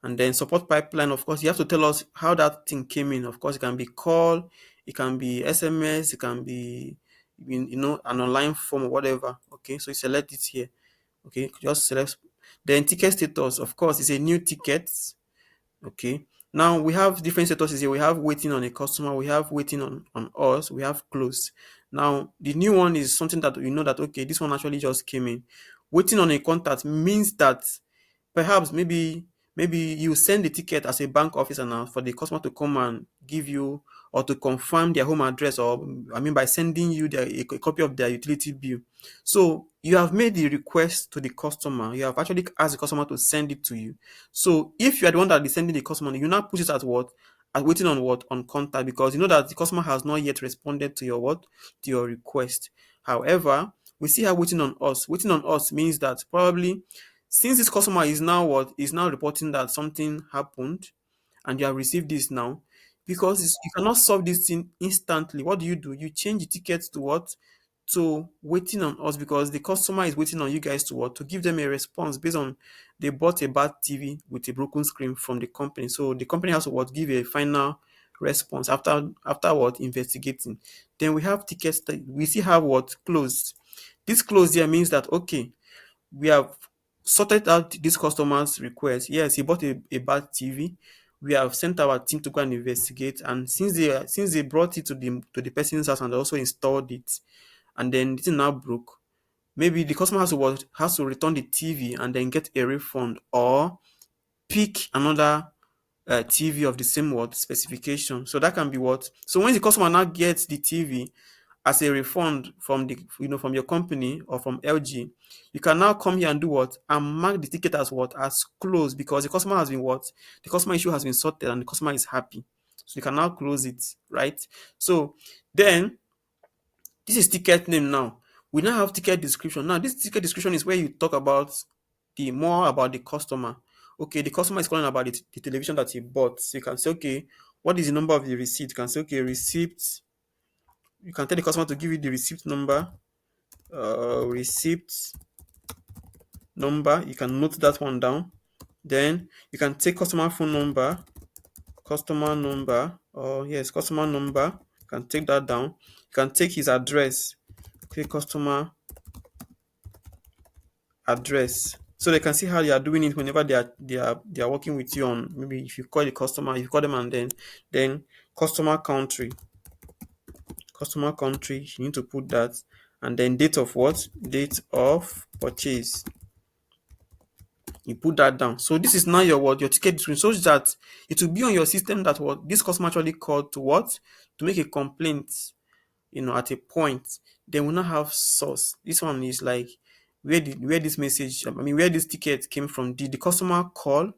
Speaker 1: And then support pipeline, of course, you have to tell us how that thing came in. Of course, it can be call, it can be SMS, it can be an online form or whatever. Okay, so you select it here. Okay, just select. Then ticket status, of course, it's a new ticket. Okay. Now we have different statuses here. We have waiting on a customer, we have waiting on us, we have closed. Now the new one is something that we know that okay, this one actually just came in. Waiting on a contact means that perhaps maybe you send the ticket as a bank officer now for the customer to come and give you or to confirm their home address, or I mean by sending you a copy of their utility bill. So you have made the request to the customer. You have actually asked the customer to send it to you. So if you are the one that is sending the customer, you now put it as what? As waiting on what? On contact, because you know that the customer has not yet responded to your what? To your request. However, we see how waiting on us. Waiting on us means that probably since this customer is now what? Is now reporting that something happened and you have received this now, because you cannot solve this thing instantly. What do? You change the ticket to what? To waiting on us, because the customer is waiting on you guys to what? To give them a response based on they bought a bad TV with a broken screen from the company. So the company has to what? Give a final response after what? Investigating. Then we have tickets that we still have what? Closed. This closed here means that okay, we have sorted out this customer's request. Yes, he bought a bad TV. We have sent our team to go and investigate, and since they brought it to the person's house and also installed it, and then it is now broke, maybe the customer has to return the TV and then get a refund, or pick another TV of the same what specification. So that can be what. So when the customer now gets the TV as a refund from from your company or from LG, you can now come here and do what? And mark the ticket as what? As closed, because the customer has been what? The customer issue has been sorted and the customer is happy. So you can now close it, right? So then this is ticket name now. We now have ticket description. Now this ticket description is where you talk about the more about the customer. Okay, the customer is calling about the television that he bought. So you can say, okay, what is the number of the receipt? You can say, okay, receipt. You can tell the customer to give you the receipt number. Receipt number. You can note that one down. Then you can take customer number, or yes, customer number. You can take that down. You can take his address. Okay, customer address, so they can see how you are doing it whenever they are working with you on, maybe if you call the customer, if you call them, and then customer country, you need to put that, and then date of what? Date of purchase. You put that down. So this is now your what? Your ticket description, so that it will be on your system that what this customer actually called to what? To make a complaint, at a point. Then we now have source. This one is like where this message, where this ticket came from. Did the customer call?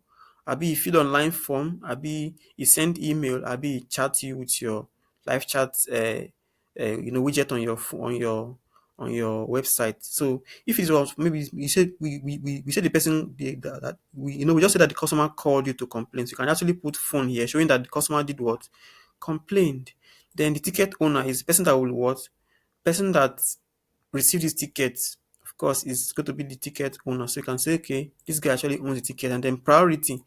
Speaker 1: Abi he fill online form? Abi he send email? Abi he chat you with your live chat widget on your on your website. So if it was maybe we said we said the person that we just said that the customer called you to complain. So you can actually put phone here showing that the customer did what? Complained. Then the ticket owner is the person that will what? Person that received this ticket, of course, is going to be the ticket owner. So you can say, okay, this guy actually owns the ticket. And then priority.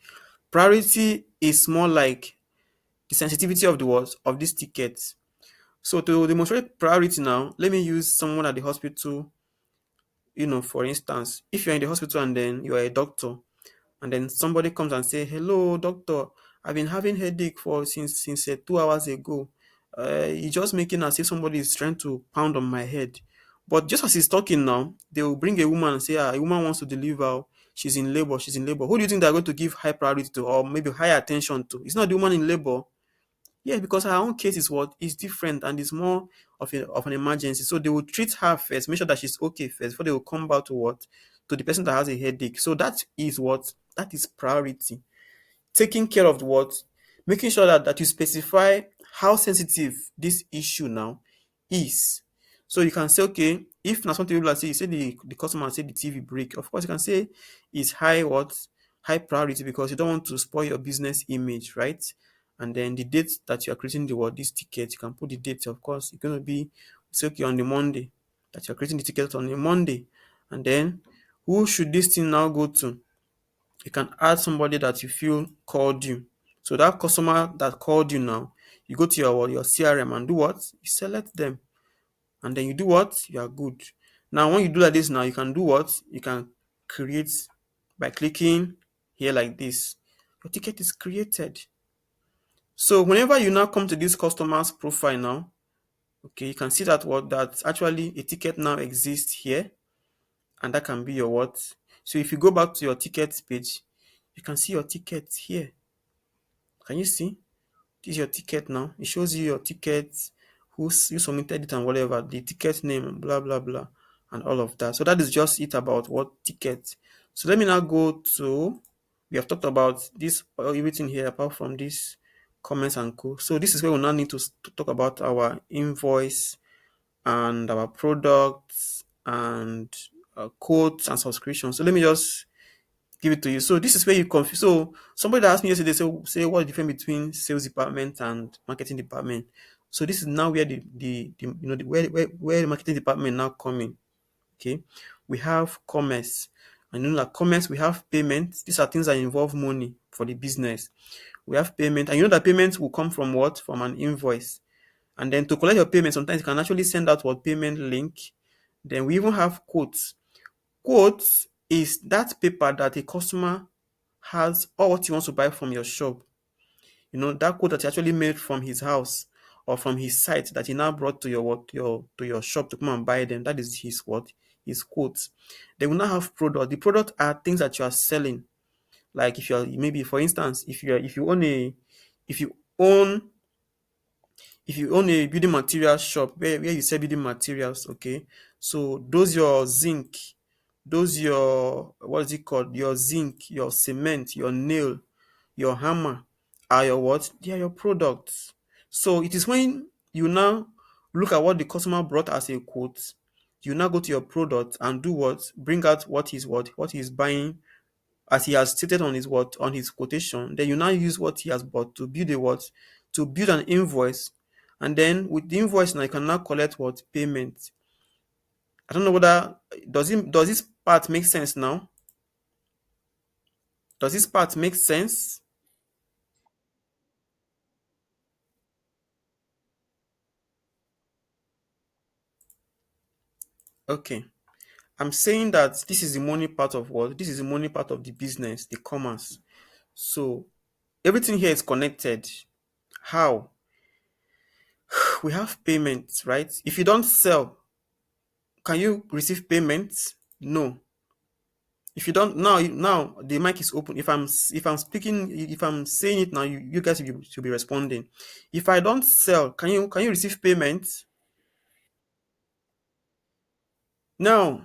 Speaker 1: Priority is more like the sensitivity of the what? Of this ticket. So to demonstrate priority now, let me use someone at the hospital. For instance, if you're in the hospital and then you are a doctor, and then somebody comes and say, "Hello, doctor. I've been having headache for since 2 hours ago. It's just making as if somebody is trying to pound on my head." But just as he's talking now, they will bring a woman and say, "A woman wants to deliver. Oh, she's in labor. She's in labor." Who do you think they're going to give high priority to, or maybe high attention to? It's not the woman in labor. Yeah, because her own case is what is different and is more of an emergency. So they will treat her first, make sure that she's okay first before they will come back to what? To the person that has a headache. So that is what? That is priority. Taking care of what? Making sure that you specify how sensitive this issue now is. So you can say, okay, if not something like say you say the customer say the TV break, of course you can say it's high what? High priority because you don't want to spoil your business image, right? And then the date that you are creating the what this ticket, you can put the date, of course, it's gonna be say okay on the Monday that you're creating the ticket on a Monday. And then who should this thing now go to? You can add somebody that you feel called you. So that customer that called you now, you go to your CRM and do what? You select them. And then you do what? You are good. Now, when you do like this now, you can do what? You can create by clicking here like this. Your ticket is created. So whenever you now come to this customer's profile now, okay, you can see that what that actually a ticket now exists here, and that can be your what. So if you go back to your tickets page, you can see your ticket here. Can you see? This is your ticket now. It shows you your ticket, you submitted it and whatever, the ticket name, blah blah blah, and all of that. So that is just it about what ticket. So let me now go to. We have talked about this everything here apart from this comments and co. So this is where we now need to talk about our invoice and our products and quotes and subscriptions. So let me just give it to you. So this is where you confuse. So somebody asked me yesterday, say what's the difference between sales department and marketing department. So this is now where where the marketing department now come in. Okay, we have commerce, and that commerce we have payments. These are things that involve money for the business. We have payment, and that payment will come from what? From an invoice. And then to collect your payment, sometimes you can actually send out what payment link. Then we even have quotes. Quote is that paper that a customer has or what he wants to buy from your shop. That quote that he actually made from his house or from his site that he now brought to your shop to come and buy them. That is his what? His quotes. They will now have product. The product are things that you are selling. Like if you're maybe for instance, if you own if you own a building materials shop where you sell building materials, okay, so those your zinc, those your what is it called, your zinc, your cement, your nail, your hammer are your what? They are your products. So it is when you now look at what the customer brought as a quote, you now go to your product and do what? Bring out what he's buying as he has stated on his what? On his quotation. Then you now use what he has bought to build a what? To build an invoice. And then with the invoice now you can now collect what? Payment. I don't know whether does this part make sense now? Does this part make sense? Okay. I'm saying that this is the money part of what? This is the money part of the business, the commerce. So everything here is connected. How? We have payments, right? If you don't sell, can you receive payments? No. If you don't now the mic is open. If I'm speaking, if I'm saying it now, you guys should be responding. If I don't sell, can you receive payments? Now,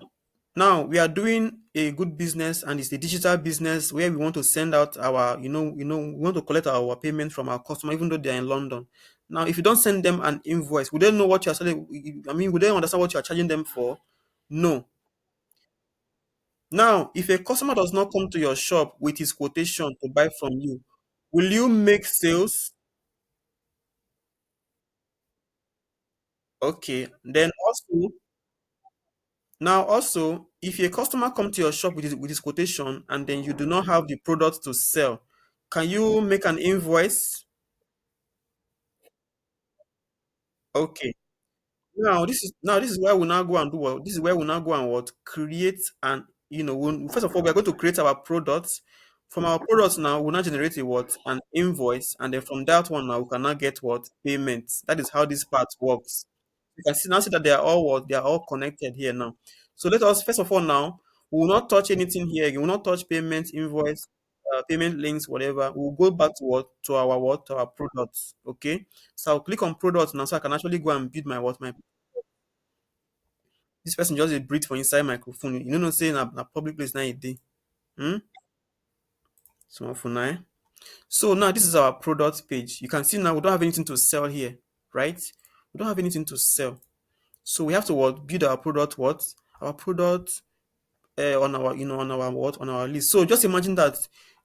Speaker 1: now we are doing a good business, and it's a digital business where we want to send out our, we want to collect our payment from our customer, even though they are in London. Now, if you don't send them an invoice, would they know what you are selling? I mean, would they understand what you are charging them for? No. Now, if a customer does not come to your shop with his quotation to buy from you, will you make sales? Okay. Then also, now also, if a customer come to your shop with his quotation and then you do not have the product to sell, can you make an invoice? Okay. Now this is where we now go and do what? This is where we now go and what? Create and first of all we are going to create our products. From our products now, we'll now generate a what? An invoice, and then from that one now we can now get what? Payments. That is how this part works. You can see that they are all what? They are all connected here now. So let us first of all now, we will not touch anything here. We will not touch payment, invoice, payment links, whatever. We will go back to what? To our what? To our products. Okay. So I'll click on products now so I can actually go and build my what? My This person just dey breathe for inside microphone. You know say na public place na e dey. Small for now. So now this is our product page. You can see now we don't have anything to sell here, right? We don't have anything to sell. So we have to what? Build our product what? Our product on our on our what? On our list. So just imagine that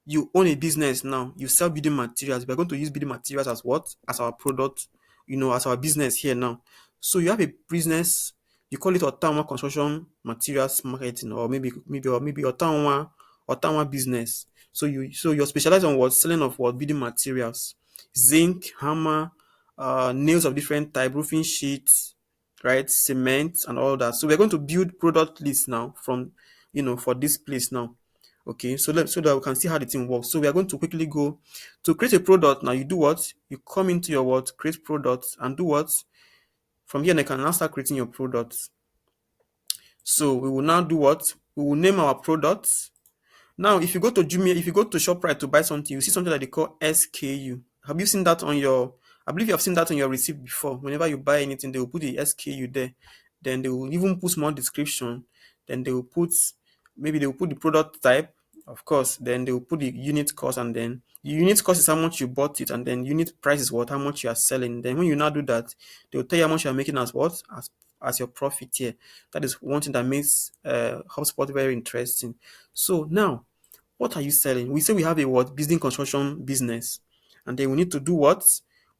Speaker 1: you own a business now. You sell building materials. We're going to use building materials as what? As our product, as our business here now. So you have a business, you call it Ottawa Construction Materials Marketing, or maybe Ottawa business. So you're specialized on what? Selling of what? Building materials. Zinc, hammer, nails of different type, roofing sheets, right? Cement and all that. So we're going to build product list now from for this place now. Okay, so that we can see how the thing works. So we are going to quickly go to create a product. Now you do what? You come into your what? Create product and do what? From here, you can now start creating your products. So we will now do what? We will name our products. Now, if you go to Jumia, if you go to ShopRite to buy something, you see something that they call SKU. Have you seen that on your? I believe you have seen that on your receipt before. Whenever you buy anything, they will put the SKU there. Then they will even put small description. Then they will put the product type, of course. Then they will put the unit cost, and then the unit cost is how much you bought it, and then unit price is what? How much you are selling. Then when you now do that, they will tell you how much you are making as what? As your profit here. That is one thing that makes HubSpot very interesting. So now, what are you selling? We say we have a what? Building construction business. And then we need to do what?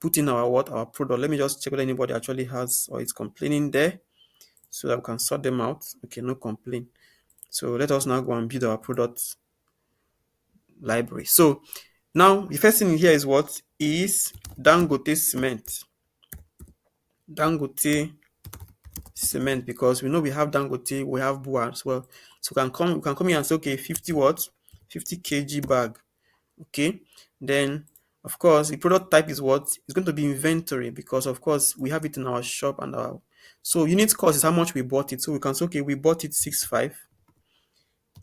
Speaker 1: Put in our what? Our product. Let me just check whether anybody actually has or is complaining there so that we can sort them out. Okay, no complaint. So let us now go and build our product library. So now the first thing here is what? Is Dangote cement. Dangote cement, because we know we have Dangote, we have Bua as well. So we can come here and say, okay, 50 what? 50 kg bag. Okay. Then of course the product type is what? It's going to be inventory, because of course we have it in our shop and our so unit cost is how much we bought it. So we can say, okay, we bought it 6.5,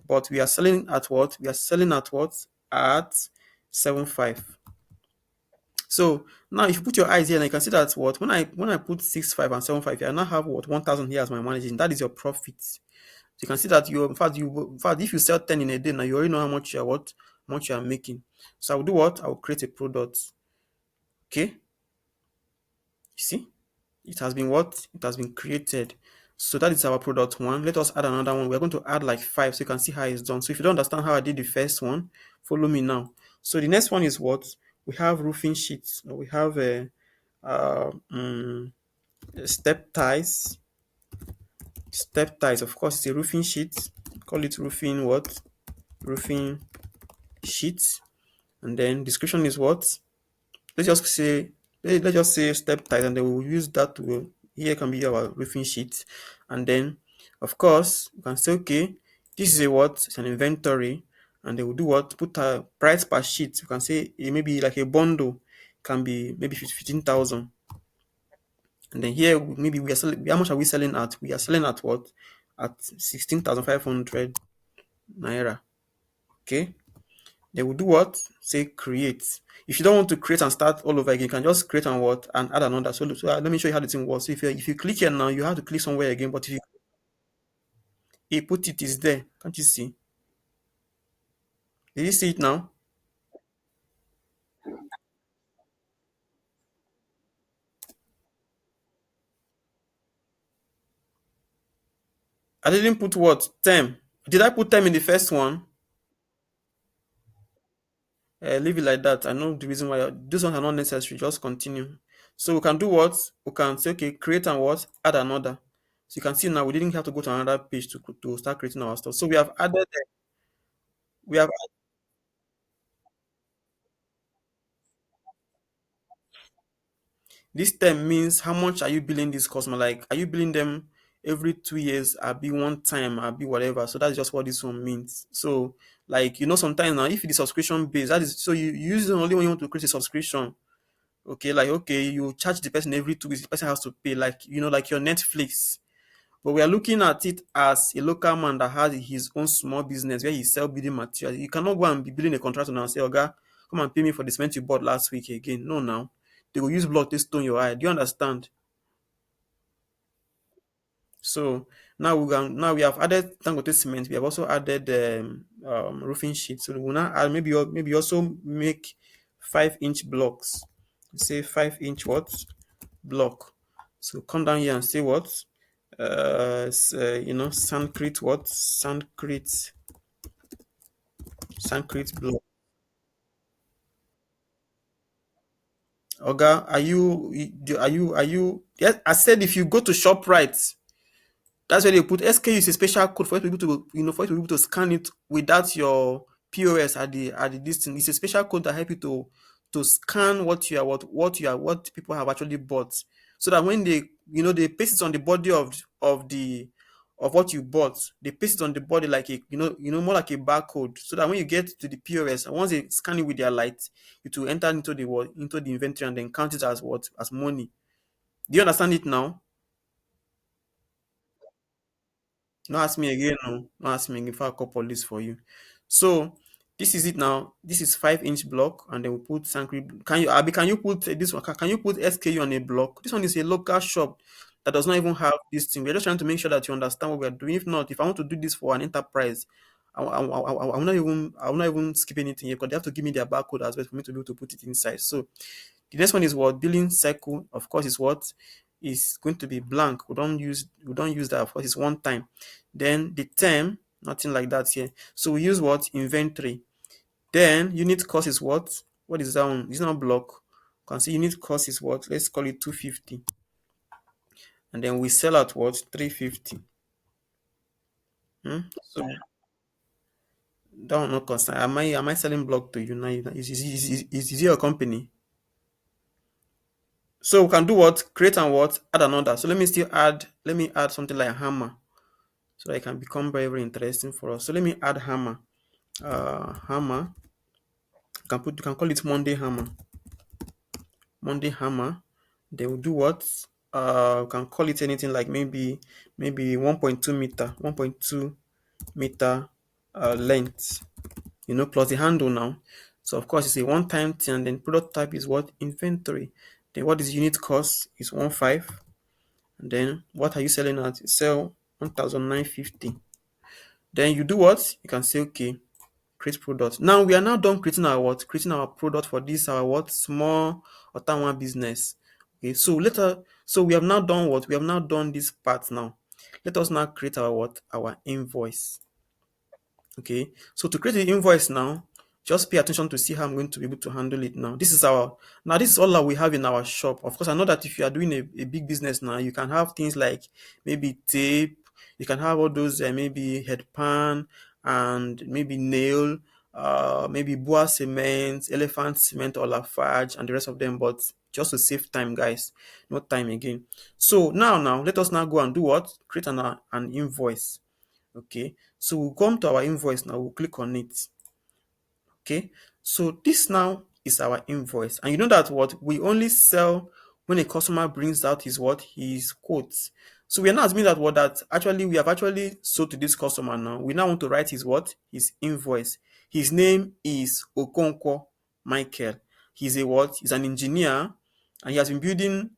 Speaker 1: but we are selling at what? We are selling at what? At 7.5. So now if you put your eyes here, and you can see that what? When I put 6.5 and 7.5, I now have what? 1,000 here as my margin. That is your profit. So you can see that in fact if you sell 10 in a day now, you already know how much you are making. So I will do what? I will create a product. Okay, you see, it has been what? It has been created. So that is our product one. Let us add another one. We're going to add like 5 so you can see how it's done. So if you don't understand how I did the first one, follow me now. So the next one is what? We have roofing sheets. We have a uh, um, step ties. Step ties, of course, it's a roofing sheet. Call it roofing what? Roofing sheet. And then description is what? Let's just say let's just say step ties, and then we will use that to here can be our roofing sheet. And then of course you can say, okay, this is a what? It's an inventory, and they will do what? Put a price per sheet. You can say maybe like a bundle can be maybe 15,000. And then here maybe we are selling, how much are we selling at? We are selling at what? At 16,500 naira. Okay. They will do what? Say create. If you don't want to create and start all over again, you can just create and what and add another. So let me show you how the thing works. So if you click here now, you have to click somewhere again. But if you put it is there, can't you see? Did you see it now? I didn't put what? Term. Did I put term in the first one? Leave it like that. I know the reason why these ones are not necessary. Just continue. So we can do what? We can say, okay, create and what? Add another. So you can see now we didn't have to go to another page to start creating our stuff. So we have added, we have this term means how much are you billing this customer? Like, are you billing them every 2 years? I'll be one time, I'll be whatever. So that's just what this one means. So, like, sometimes now if it is subscription based, that is so you use it only when you want to create a subscription. Okay, like okay, you charge the person every 2 weeks, the person has to pay, like like your Netflix. But we are looking at it as a local man that has his own small business where he sell building materials. You cannot go and be building a contractor now and say, Oga, come and pay me for the cement you bought last week again. No, now. They will use block to stone your eye. Do you understand? So now we have added Dangote cement. We have also added roofing sheet. So we will now add maybe also make 5-inch blocks. Say 5-inch what? Block. So come down here and say what? Sandcrete what? Sandcrete block. Oga, are you yes, I said if you go to ShopRite, that's where they put SKU is a special code for you to be able to, for you to be able to scan it without your POS at the distance. It's a special code that help you to scan what people have actually bought. So that when they paste it on the body of what you bought, they paste it on the body like more like a barcode. So that when you get to the POS, and once they scan it with their light, it will enter into the inventory and then count it as what? As money. Do you understand it now? No ask me again, no. No ask me again before I call police for you. So this is it now. This is 5-inch block, and then we put Sanctuary. Can you put this one? Can you put SKU on a block? This one is a local shop that does not even have this thing. We're just trying to make sure that you understand what we're doing. If not, if I want to do this for an enterprise, I will not even skip anything here because they have to give me their barcode as well for me to be able to put it inside. So the next one is what? Billing cycle. Of course, is what is going to be blank. We don't use that. Of course, it's one time. Then the term, nothing like that here. So we use what? Inventory. Then unit cost is what? What is that one? It's not block. You can see unit cost is what? Let's call it 250. And then we sell at what? 350. So that one not concern. Am I selling block to you now? Is it your company? So we can do what? Create and what? Add another. So let me add something like hammer. So that it can become very, very interesting for us. So let me add hammer. Hammer. You can call it Monday hammer. Monday hammer. They will do what? You can call it anything like maybe 1.2 meter, 1.2 meter length. Plus the handle now. So of course it's a one-time thing, and then product type is what? Inventory. Then what is unit cost? Is 1.5. And then what are you selling at? You sell 1,950. Then you do what? You can say okay, create product. Now we are now done creating our what? Creating our product for this our what? Small Ottawa business. Okay, so we have now done what? We have now done this part now. Let us now create our what? Our invoice. Okay, so to create the invoice now, just pay attention to see how I'm going to be able to handle it now. This is all that we have in our shop. Of course, I know that if you are doing a big business now, you can have things like maybe tape, you can have all those maybe headpan and maybe nail, maybe boa cement, elephant cement, or lafarge, and the rest of them. But just to save time, guys, no time again. So now let us now go and do what? Create an invoice. Okay, so we'll come to our invoice now, we'll click on it. Okay, so this now is our invoice, and you know that what we only sell when a customer brings out his what? His quotes. So we are not assuming that what that actually we have actually sold to this customer now. We now want to write his what? His invoice. His name is Okonkwo Michael. He's a what? He's an engineer, and he has been building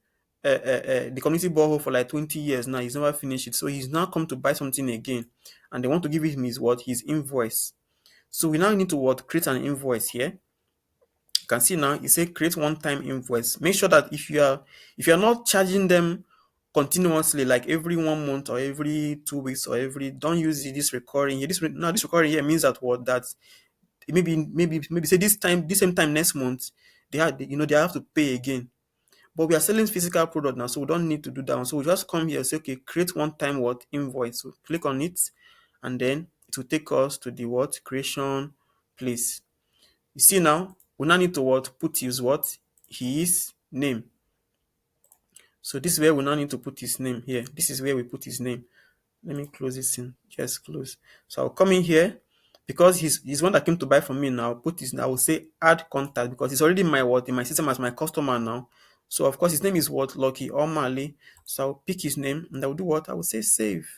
Speaker 1: the community borehole for like 20 years now. He's never finished it. So he's now come to buy something again, and they want to give him his what? His invoice. So we now need to what? Create an invoice here. You can see now it say create one-time invoice. Make sure that if you're not charging them continuously, like every 1 month or every 2 weeks or every, don't use this recurring here. This recurring here means that what? That maybe say this same time next month they have to pay again. But we are selling physical product now, so we don't need to do that one. So we just come here and say, okay, create one time what? Invoice. So click on it, and then it will take us to the what? Creation place. You see now, we now need to what? Put his what? His name. So this is where we now need to put his name here. This is where we put his name. Let me close this in. Just close. So I'll come in here because he's one that came to buy from me now. I'll put his, I will say add contact because he's already in my what? In my system as my customer now. So of course his name is what? Lucky or Mali. So I'll pick his name and I'll do what? I will say save.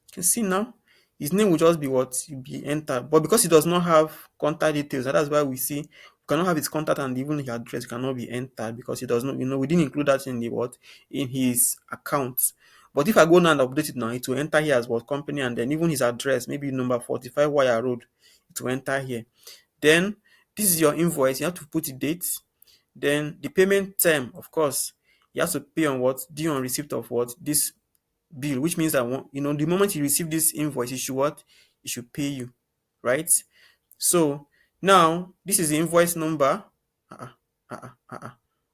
Speaker 1: You can see now his name will just be what? Will be entered. But because he does not have contact details, that's why we see we cannot have his contact and even his address cannot be entered because he does not, we didn't include that in the what? In his account. But if I go now and update it now, it will enter here as what company, and then even his address, maybe number 45 Wire Road, it will enter here. Then this is your invoice. You have to put the date. Then the payment term, of course, you have to pay on what? Due on receipt of what? This bill, which means that the moment you receive this invoice, you should what? It should pay you, right? So now this is the invoice number.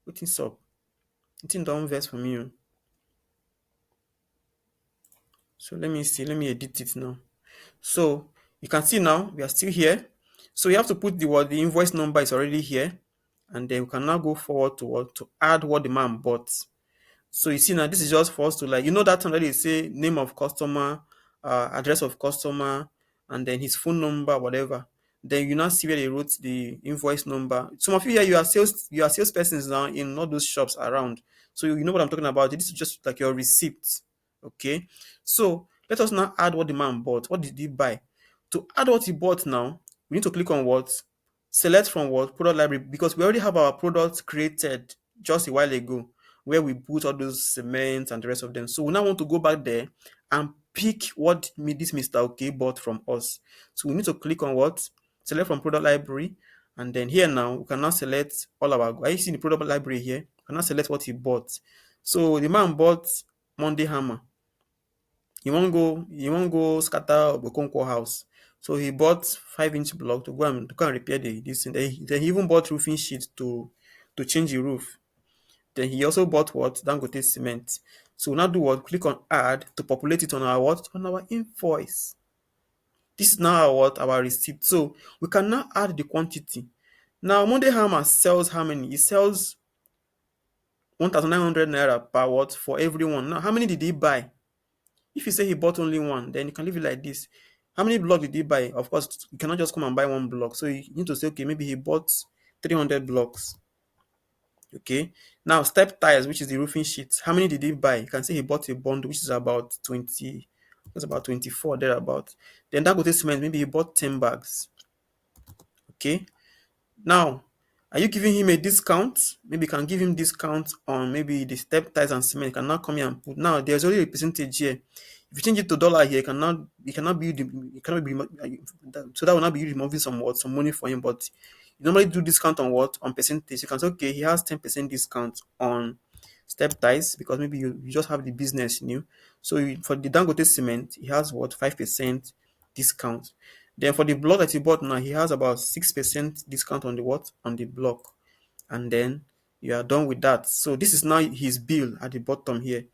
Speaker 1: Wetin up? Wetin don vex for me? So let me see. Let me edit it now. So you can see now we are still here. So you have to put the invoice number is already here, and then we can now go forward to add what the man bought. So you see now, this is just for us to that time that they say name of customer, address of customer, and then his phone number, whatever. Then you now see where they wrote the invoice number. Some of you here, you are salespersons now in all those shops around. So you know what I'm talking about. This is just like your receipt. Okay. So let us now add what the man bought. What did he buy? To add what he bought now, we need to click on what? Select from what? Product library, because we already have our products created just a while ago where we put all those cements and the rest of them. So we now want to go back there and pick what this Mr. OK bought from us. So we need to click on what? Select from product library. And then here now, we can now select all our, are you seeing the product library here? We can now select what he bought. So the man bought Monday hammer. He won't go scatter Okonkwo house. So he bought 5-inch block to go and repair this thing. Then he even bought roofing sheet to change the roof. Then he also bought what? Dangote cement. So we'll now do what? Click on add to populate it on our what? On our invoice. This is now our receipt. So we can now add the quantity. Now Monday Hammer sells how many? He sells 1,900 naira per what? For everyone. Now how many did he buy? If you say he bought only one, then you can leave it like this. How many blocks did he buy? Of course, you cannot just come and buy one block. So you need to say, okay, maybe he bought 300 blocks. Okay. Now, step tiles, which is the roofing sheet. How many did he buy? You can say he bought a bundle, which is about 20. That's about 24, thereabout. Then that goes to cement. Maybe he bought 10 bags. Okay. Now, are you giving him a discount? Maybe you can give him discount on maybe the step tiles and cement. You can now come here and put. Now, there's already a percentage here. If you change it to dollar here, you cannot be so that will not be removing some money for him. But you normally do discount on what? On percentage. You can say, okay, he has 10% discount on step ties because maybe you just have the business new. So for the Dangote cement, he has what? 5% discount. Then for the block that he bought now, he has about 6% discount on the what? On the block. And then you are done with that. So this is now his bill at the bottom here.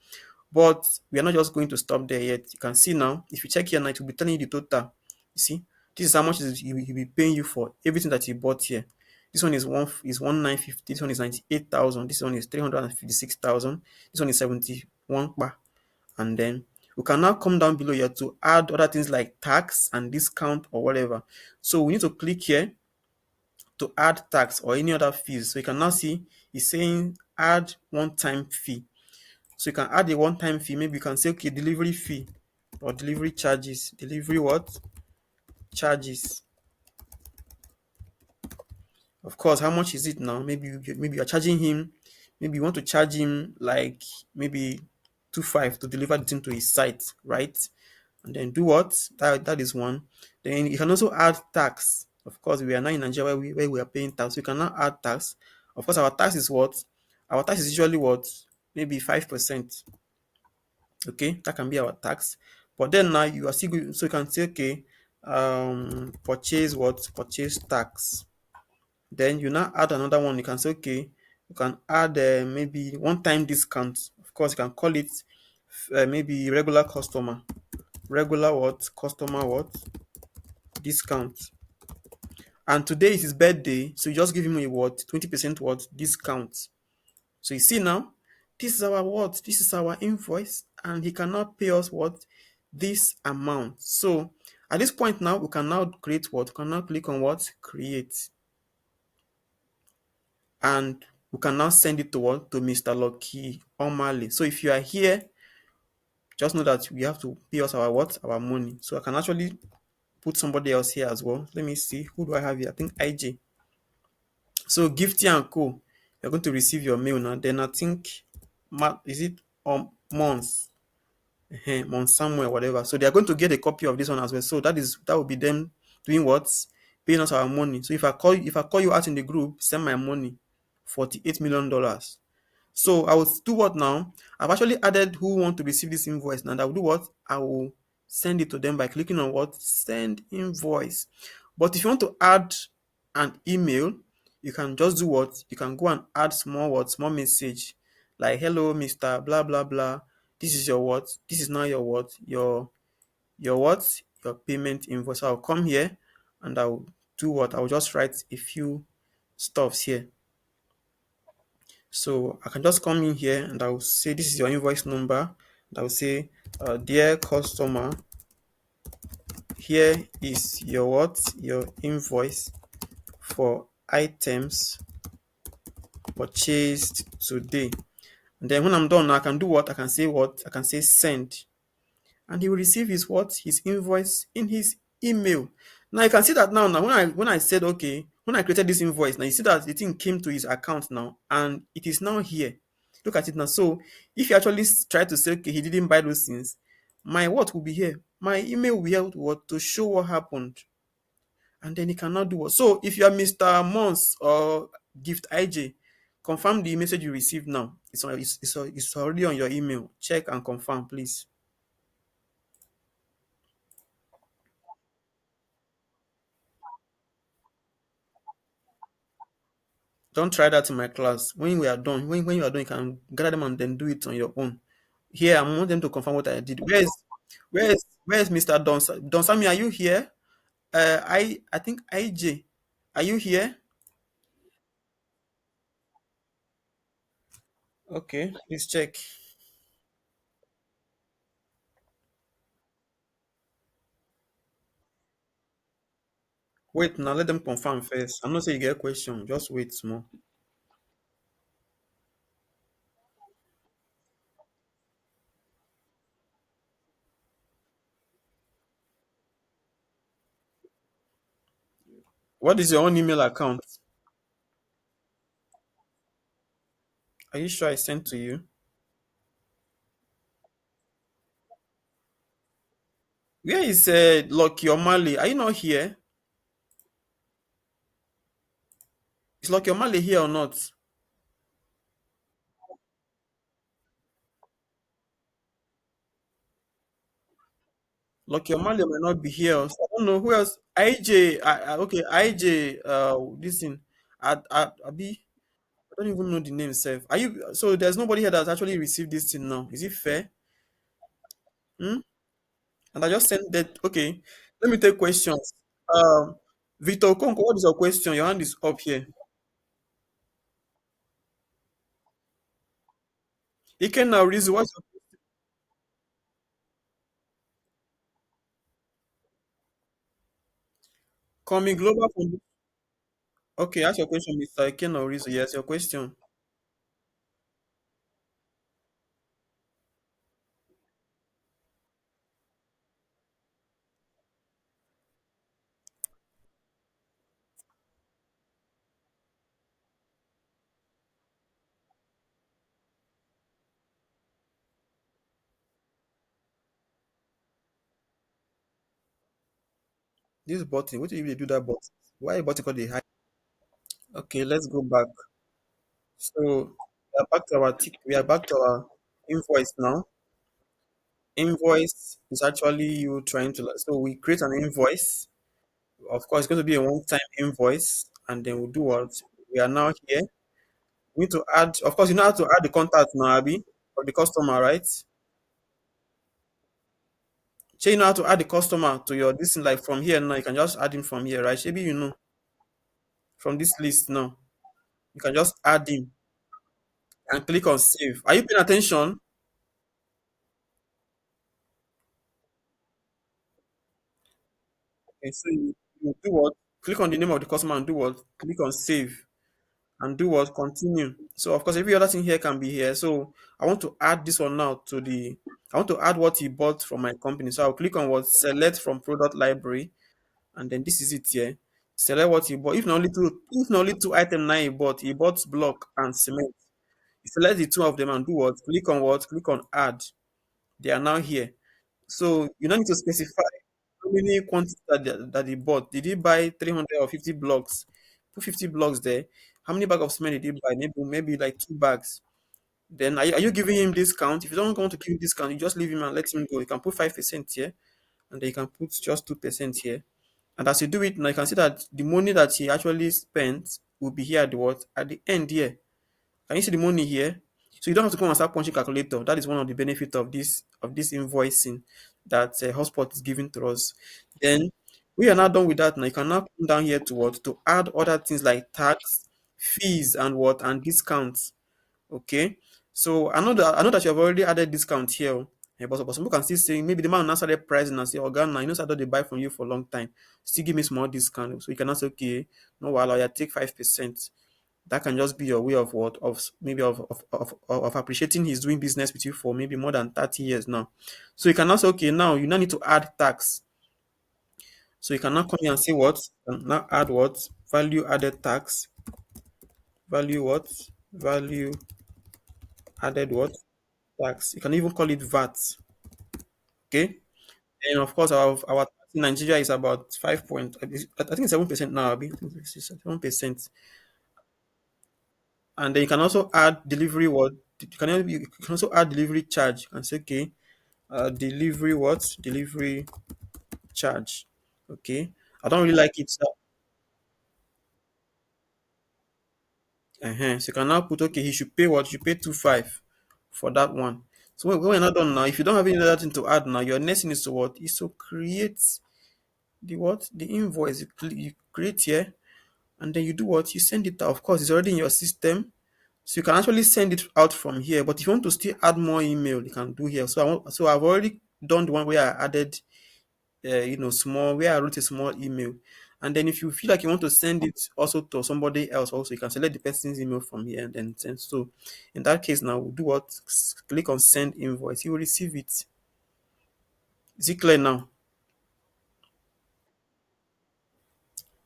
Speaker 1: But we are not just going to stop there yet. You can see now, if you check here now, it will be telling you the total. You see, this is how much he will be paying you for everything that he bought here. This one is 1950. This one is 98,000. This one is 356,000. This one is 71. And then we can now come down below here to add other things like tax and discount or whatever. So we need to click here to add tax or any other fees. So you can now see it's saying add one-time fee. So you can add a one-time fee. Maybe you can say, okay, delivery fee or delivery charges. Delivery what? Charges. Of course, how much is it now? Maybe you're charging him. Maybe you want to charge him like maybe 2.5 to deliver the thing to his site, right? And then do what? That is one. Then you can also add tax. Of course, we are now in Nigeria where we are paying tax. So you can now add tax. Of course, our tax is what? Our tax is usually what? Maybe 5%. Okay, that can be our tax. But then now you are still good, so you can say, okay, purchase what? Purchase tax. Then you now add another one. You can say, okay, you can add maybe one-time discount. Of course, you can call it maybe regular customer. Regular what? Customer what? Discount. And today is his birthday, so you just give him a what? 20% what? Discount. So you see now, this is our what? This is our invoice, and he cannot pay us what? This amount. So at this point now, we can now create what? We can now click on what? Create. And we can now send it to what? To Mr. Lucky O'Malley. So if you are here, just know that we have to pay us our what? Our money. So I can actually put somebody else here as well. Let me see. Who do I have here? I think IJ. So Gifty and Co. You're going to receive your mail now. Then I think is it Mons? Mons Samuel, whatever. So they are going to get a copy of this one as well. So that will be them doing what? Paying us our money. So if I call you out in the group, send my money. $48 million. So I will do what now? I've actually added who want to receive this invoice. Now I will do what? I will send it to them by clicking on what? Send invoice. But if you want to add an email, you can just do what? You can go and add small what? Small message like hello, Mr. Blah blah blah. This is your what? This is now your what? Your what? Your payment invoice. So I'll come here and I'll do what? I'll just write a few stuffs here. So I can just come in here and I'll say this is your invoice number. And I'll say, dear customer, here is your what? Your invoice for items purchased today. And then when I'm done, I can do what? I can say what? I can say send. And he will receive his what? His invoice in his email. Now you can see that now when I said okay, when I created this invoice, now you see that the thing came to his account now and it is now here. Look at it now. So if you actually try to say okay, he didn't buy those things, my what will be here? My email will be here to what? To show what happened. And then he cannot do what? So if you are Mr. Mons or Gift IJ, confirm the message you received now. It's already on your email. Check and confirm, please. Don't try that in my class. When you are done, you can gather them and then do it on your own. Here, I want them to confirm what I did. Where is Mr. Don Sami? Are you here? I think IJ. Are you here? Okay, please check. Wait now, let them confirm first. I'm not saying you get a question. Just wait small. What is your own email account? Are you sure I sent to you? Where is Lucky Omale? Are you not here? Is Lucky Omale here or not? Lucky Omale might not be here. So I don't know who else. IJ, okay, IJ. This thing. Abi, I don't even know the name itself. Are you? So there's nobody here that's actually received this thing now. Is it fair? Hmm? And I just sent that. Okay, let me take questions. Um, Victor Konko, what is your question? Your hand is up here. Iken now, Rizu, what's your coming global from? Okay, ask your question, Mr. Ken Orizo. Yes, your question. This button, what do you do that button? Why button called the high? Okay, let's go back. So we are back to our invoice now. Invoice is actually you trying to so we create an invoice. Of course, it's going to be a one-time invoice, and then we'll do what? We are now here. We need to add, of course, you know how to add the contact now, Abby, of the customer, right? So you know how to add the customer to your this thing, like from here now, you can just add him from here, right? Maybe you know from this list now. You can just add him and click on save. Are you paying attention? Okay, so you do what? Click on the name of the customer and do what? Click on save and do what? Continue. So of course every other thing here can be here. So I want to add this one now to the I want to add what he bought from my company. So I'll click on what select from product library, and then this is it here. Select what he bought. If not only two items now he bought block and cement. You select the two of them and do what? Click on what? Click on add. They are now here. So you don't need to specify how many quantities that he bought. Did he buy 300 or 50 blocks? Put 50 blocks there. How many bags of cement did he buy? Maybe like two bags. Then are you giving him discount? If you don't want to give him discount, you just leave him and let him go. You can put 5% here, and then you can put just 2% here. And as you do it now, you can see that the money that he actually spent will be here at the what? At the end here. Can you see the money here? So you don't have to come and start punching calculator. That is one of the benefits of this invoicing that Hotspot is giving to us. Then we are now done with that. Now you can now come down here to what to add other things like tax, fees, and what and discounts. Okay. So I know that you have already added discount here. But some people can still say maybe the man now started pricing and say, oh Ghana, you know, so I don't they buy from you for a long time. Still give me small discount. So you can now say, okay, no, while I take 5%. That can just be your way of what of maybe of appreciating he's doing business with you for maybe more than 30 years now. So you can also okay now you now need to add tax. So you can now come here and say what now add what value added tax value what value added what tax. You can even call it VAT. Okay, and of course our tax in Nigeria is about 5 point I think it's 7% now. I think it's 7%. And then you can also add delivery what you can also add delivery charge and say okay delivery what delivery charge. Okay, I don't really like it. So you can now put okay he should pay what he should pay 2.5 for that one. So when we're not done now, if you don't have any other thing to add now, your next thing is to what is to create the what the invoice you create here, and then you do what you send it out. Of course it's already in your system, so you can actually send it out from here. But if you want to still add more email, you can do here. So I've already done the one where I added small where I wrote a small email. And then if you feel like you want to send it also to somebody else also, you can select the person's email from here and then send. So in that case now we'll do what? Click on send invoice. You will receive it. Is it clear now?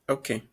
Speaker 1: Okay.